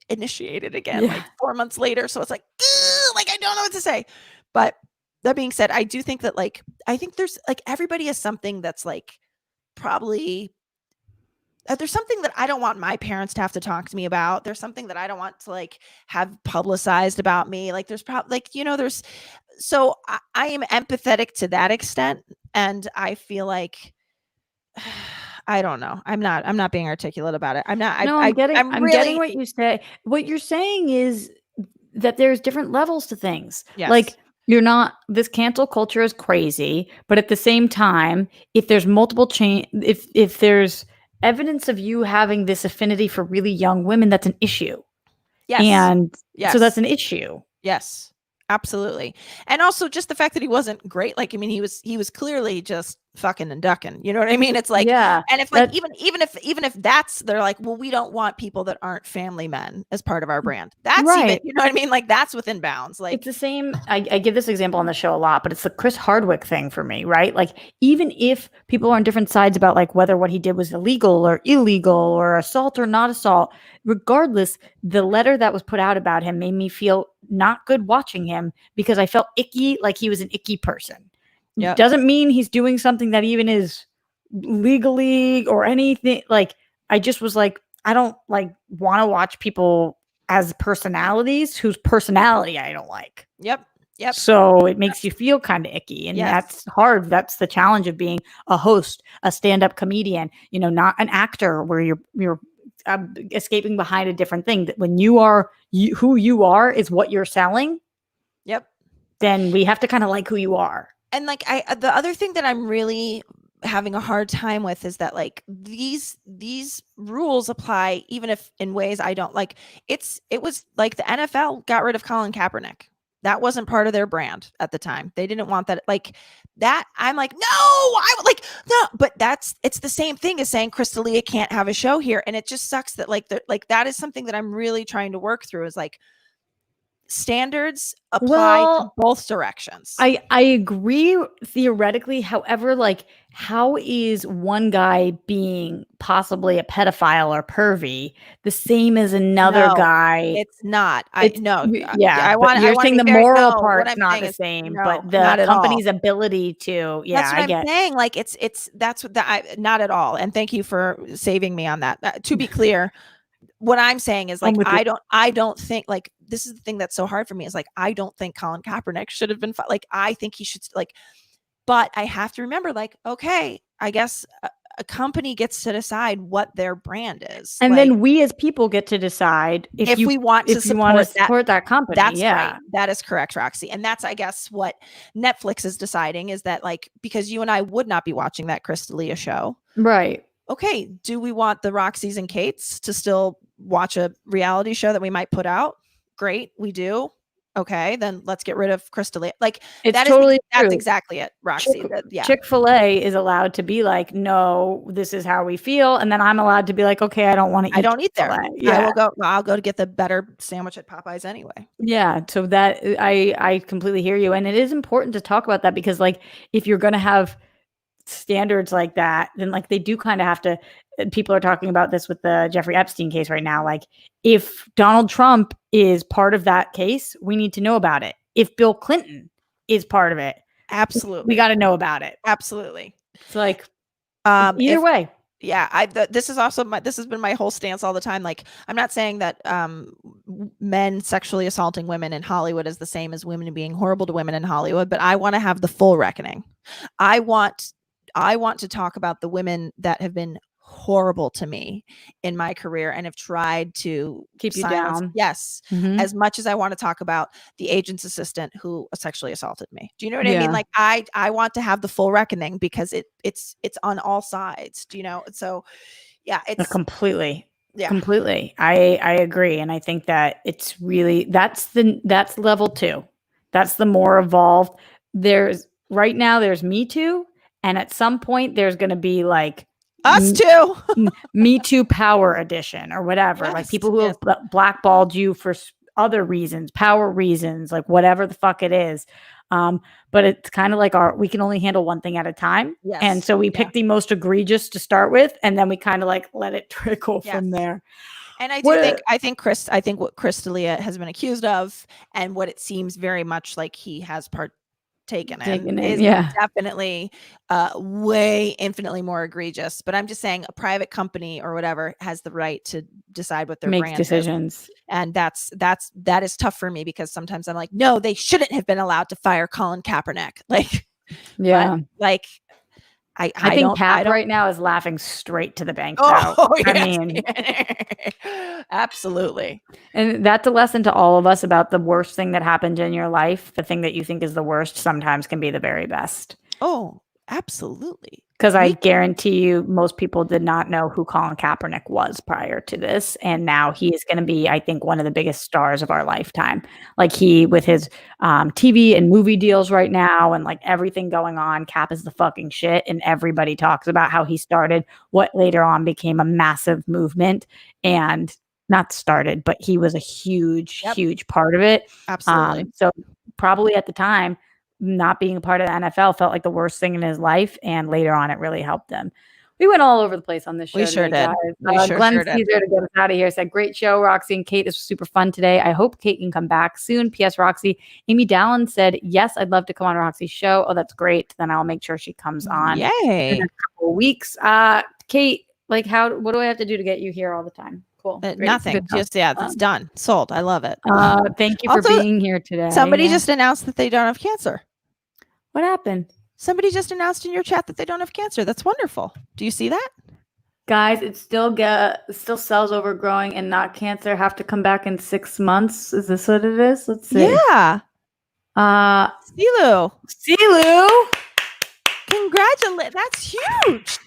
initiated again like 4 months later. So it's like I don't know what to say. But that being said, I do think that like, I think there's like, everybody has something that's like probably, there's something that I don't want my parents to have to talk to me about. There's something that I don't want to like have publicized about me. Like there's probably like, there's, so I am empathetic to that extent. And I feel like, I don't know. I'm not being articulate about it. I'm not, No, I'm getting what you say. What you're saying is that there's different levels to things. Yes. Like this cancel culture is crazy, but at the same time, if there's multiple if there's evidence of you having this affinity for really young women, that's an issue. Yes. And so that's an issue. Yes. Absolutely. And also just the fact that he wasn't great. Like, I mean, he was clearly just fucking and ducking. You know what I mean? It's like, yeah. And if like, even if that's, they're like, well, we don't want people that aren't family men as part of our brand. That's right. Even, you know what I mean? Like that's within bounds. Like it's the same. I give this example on the show a lot, but it's the Chris Hardwick thing for me, right? Like even if people are on different sides about like whether what he did was illegal or illegal or assault or not assault, regardless, the letter that was put out about him made me feel not good watching him because I felt icky, like he was an icky person. Yep. Doesn't mean he's doing something that even is legally or anything. Like I just was like, I don't like want to watch people as personalities whose personality I don't like. Yep. So it makes you feel kind of icky, and that's hard. That's the challenge of being a host, a stand-up comedian, not an actor where you're escaping behind a different thing. That when you are who you are is what you're selling. Yep. Then we have to kind of like who you are. And like the other thing that I'm really having a hard time with is that like these rules apply even if in ways I don't like. It was like the NFL got rid of Colin Kaepernick. That wasn't part of their brand at the time. They didn't want that. Like that. I'm like, no, I would like, no, but it's the same thing as saying Crystalia can't have a show here. And it just sucks that like, that is something that I'm really trying to work through is like standards apply to both directions. I agree theoretically. However, like how is one guy being possibly a pedophile or pervy the same as another guy? It's not. You're saying the moral part's not the same, but the company's ability to. Yeah, that's what I'm saying. Like that's what not at all. And thank you for saving me on that. To be clear, what I'm saying is like I don't think like this is the thing that's so hard for me is like I don't think Colin Kaepernick should have been like I think he should like, but I have to remember like okay, I guess a company gets to decide what their brand is, and then we as people get to decide if we want to support that company. That's right. That is correct, Roxy, and that's I guess what Netflix is deciding is that like because you and I would not be watching that Crystalia show, right? Okay, do we want the Roxys and Kates to still watch a reality show that we might put out? Great, we do. Okay, then let's get rid of Crystalia. Like that's exactly it, Roxy. Chick-fil-A is allowed to be like, no, this is how we feel, and then I'm allowed to be like, okay, I don't want to eat. I don't eat there. Yeah, I'll go to get the better sandwich at Popeyes anyway. Yeah, so that I completely hear you, and it is important to talk about that because like if you're going to have standards like that, then like they do kind of have to. People are talking about this with the Jeffrey Epstein case right now. Like if Donald Trump is part of that case, we need to know about it. If Bill Clinton is part of it, absolutely, we got to know about it. Absolutely. It's like either way. Yeah, this has been my whole stance all the time. Like, I'm not saying that men sexually assaulting women in Hollywood is the same as women being horrible to women in Hollywood, but I want to have the full reckoning. I want to talk about the women that have been horrible to me in my career and have tried to keep you down. Yes. Mm-hmm. As much as I want to talk about the agent's assistant who sexually assaulted me. Do you know what I mean? Like I want to have the full reckoning because it's on all sides, do you know? So yeah, it's completely. I agree. And I think that it's really, that's level 2. That's the more evolved. Right now there's Me Too. And at some point there's going to be like, us too. Me Too Power Edition or whatever. Like people who have blackballed you for other reasons, power reasons, like whatever the fuck it is. But it's kind of like we can only handle one thing at a time. Yes. And so we pick the most egregious to start with. And then we kind of like let it trickle from there. And I think what Chris D'Elia has been accused of, and what it seems very much like he has partaken in, is definitely way infinitely more egregious. But I'm just saying, a private company or whatever has the right to decide what their brand decisions is. And that is tough for me, because sometimes I'm like, no, they shouldn't have been allowed to fire Colin Kaepernick. Like, yeah, but, like, I think Cap right now is laughing straight to the bank. Oh, yes. I mean, absolutely. And that's a lesson to all of us about the worst thing that happened in your life. The thing that you think is the worst sometimes can be the very best. Oh, absolutely. Because I guarantee you, most people did not know who Colin Kaepernick was prior to this. And now he is going to be, I think, one of the biggest stars of our lifetime. Like, he, with his TV and movie deals right now and like everything going on, Cap is the fucking shit. And everybody talks about how he started what later on became a massive movement, and not started, but he was a huge, huge part of it. Absolutely. So probably at the time, not being a part of the NFL felt like the worst thing in his life, and later on it really helped him. We went all over the place on this show. We sure did. Glenn Caesar, to get us out of here, said, great show, Roxy and Kate. This was super fun today. I hope Kate can come back soon. P.S. Roxy. Amy Dallin said, yes, I'd love to come on Roxy's show. Oh, that's great. Then I'll make sure she comes on in a couple of weeks. Kate, like, what do I have to do to get you here all the time? Cool. Nothing. Just, it's done. Sold. I love it. Thank you for being here today. Somebody just announced that they don't have cancer. What happened? Somebody just announced in your chat that they don't have cancer. That's wonderful. Do you see that? Guys, it still cells overgrowing and not cancer. Have to come back in 6 months. Is this what it is? Let's see. Yeah. Silu. Congratulations. That's huge.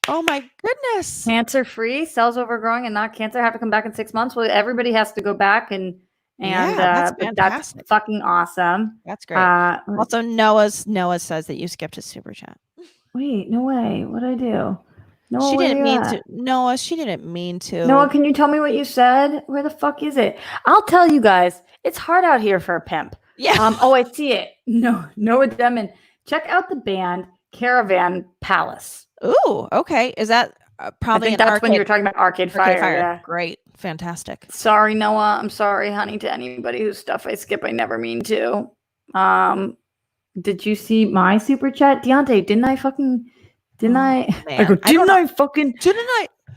Oh my goodness. Cancer free, cells overgrowing and not cancer. Have to come back in 6 months. Well, everybody has to go back and that's fucking awesome. That's great. Also, Noah says that you skipped his super chat. Wait, no way. What'd I do? Noah, she didn't mean to. Noah, she didn't mean to. Noah, can you tell me what you said? Where the fuck is it? I'll tell you guys. It's hard out here for a pimp. Yeah. I see it. No, Noah Demon. Check out the band Caravan Palace. Ooh, okay. Is that probably? I think that's when you were talking about Arcade Fire. Yeah. Great. Fantastic. Sorry, Noah. I'm sorry, honey, to anybody whose stuff I skip. I never mean to. Did you see my super chat? Deontay, didn't I?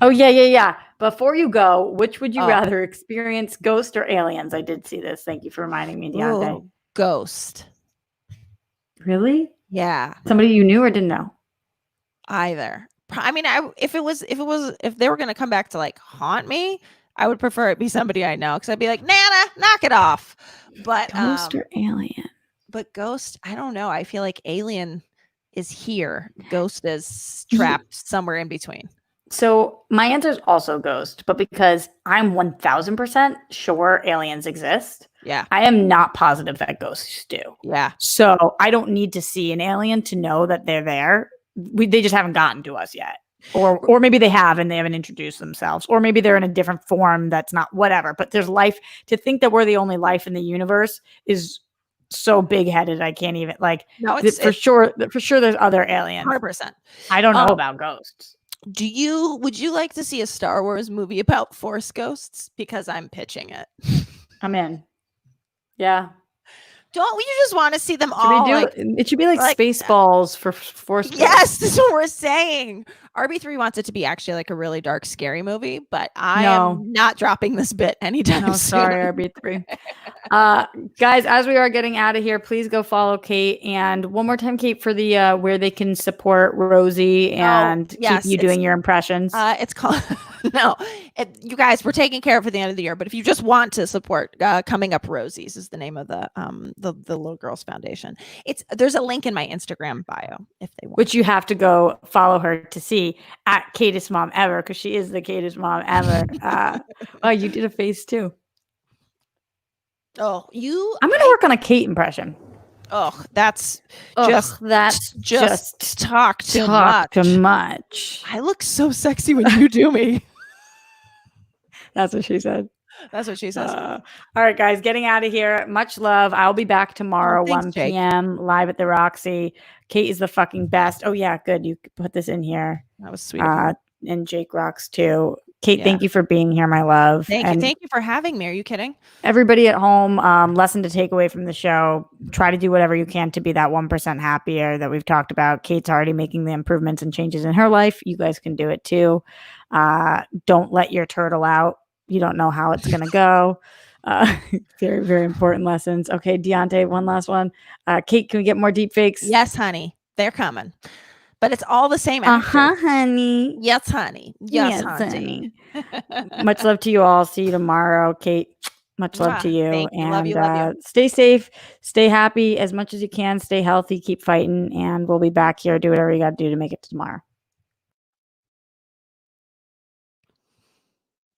Oh, yeah. Before you go, which would you rather experience, ghost or aliens? I did see this. Thank you for reminding me, Deontay. Ooh, ghost. Really? Yeah. Somebody you knew or didn't know? Either. I mean, if they were going to come back to like haunt me, I would prefer it be somebody I know, because I'd be like, Nana, knock it off. But ghost or alien? But ghost, I don't know. I feel like alien is here. Ghost is trapped somewhere in between. So my answer is also ghost, but because I'm 1000% sure aliens exist, I am not positive that ghosts do. Yeah. So I don't need to see an alien to know that they're there. They just haven't gotten to us yet. Or maybe they have and they haven't introduced themselves. Or maybe they're in a different form that's not whatever. But there's life. To think that we're the only life in the universe is so big-headed. I can't even for sure there's other aliens. 100%. I don't know about ghosts. Would you like to see a Star Wars movie about Force ghosts? Because I'm pitching it. I'm in. Yeah. Don't we just want to see them all? It should be like Spaceballs for Force ghosts. Yes, that's what we're saying. RB3 wants it to be actually like a really dark, scary movie, but I am not dropping this bit anytime soon. Sorry, RB3. Guys, as we are getting out of here, please go follow Kate. And one more time, Kate, for the where they can support Rosie and keep you doing your impressions. It's called you guys, we're taking care of it at the end of the year. But if you just want to support, Coming Up Rosies is the name of the Little Girls Foundation. There's a link in my Instagram bio if they want. Which you have to go follow her to see at Katest Mom Ever, because she is the Katest Mom Ever. Oh, you did a face too. Oh, I'm gonna work on a Kate impression. Oh, that's just talk too much. I look so sexy when you do me. That's what she said. That's what she says. All right, guys, getting out of here. Much love. I'll be back tomorrow, 1 p.m. live at the Roxy. Kate is the fucking best. Oh, yeah, good. You put this in here. That was sweet. And Jake rocks too. Kate, thank you for being here, my love. Thank you for having me. Are you kidding? Everybody at home, lesson to take away from the show: try to do whatever you can to be that 1% happier that we've talked about. Kate's already making the improvements and changes in her life. You guys can do it too. Don't let your turtle out. You don't know how it's going to go. Very, very important lessons. Okay, Deontay, one last one. Kate, can we get more deep fakes? Yes, honey. They're coming. But it's all the same actor. Honey. Yes, honey. Yes, honey. Much love to you all. See you tomorrow. Kate, much love to you. Thank you. And love you. Stay safe. Stay happy as much as you can. Stay healthy. Keep fighting. And we'll be back here. Do whatever you got to do to make it to tomorrow.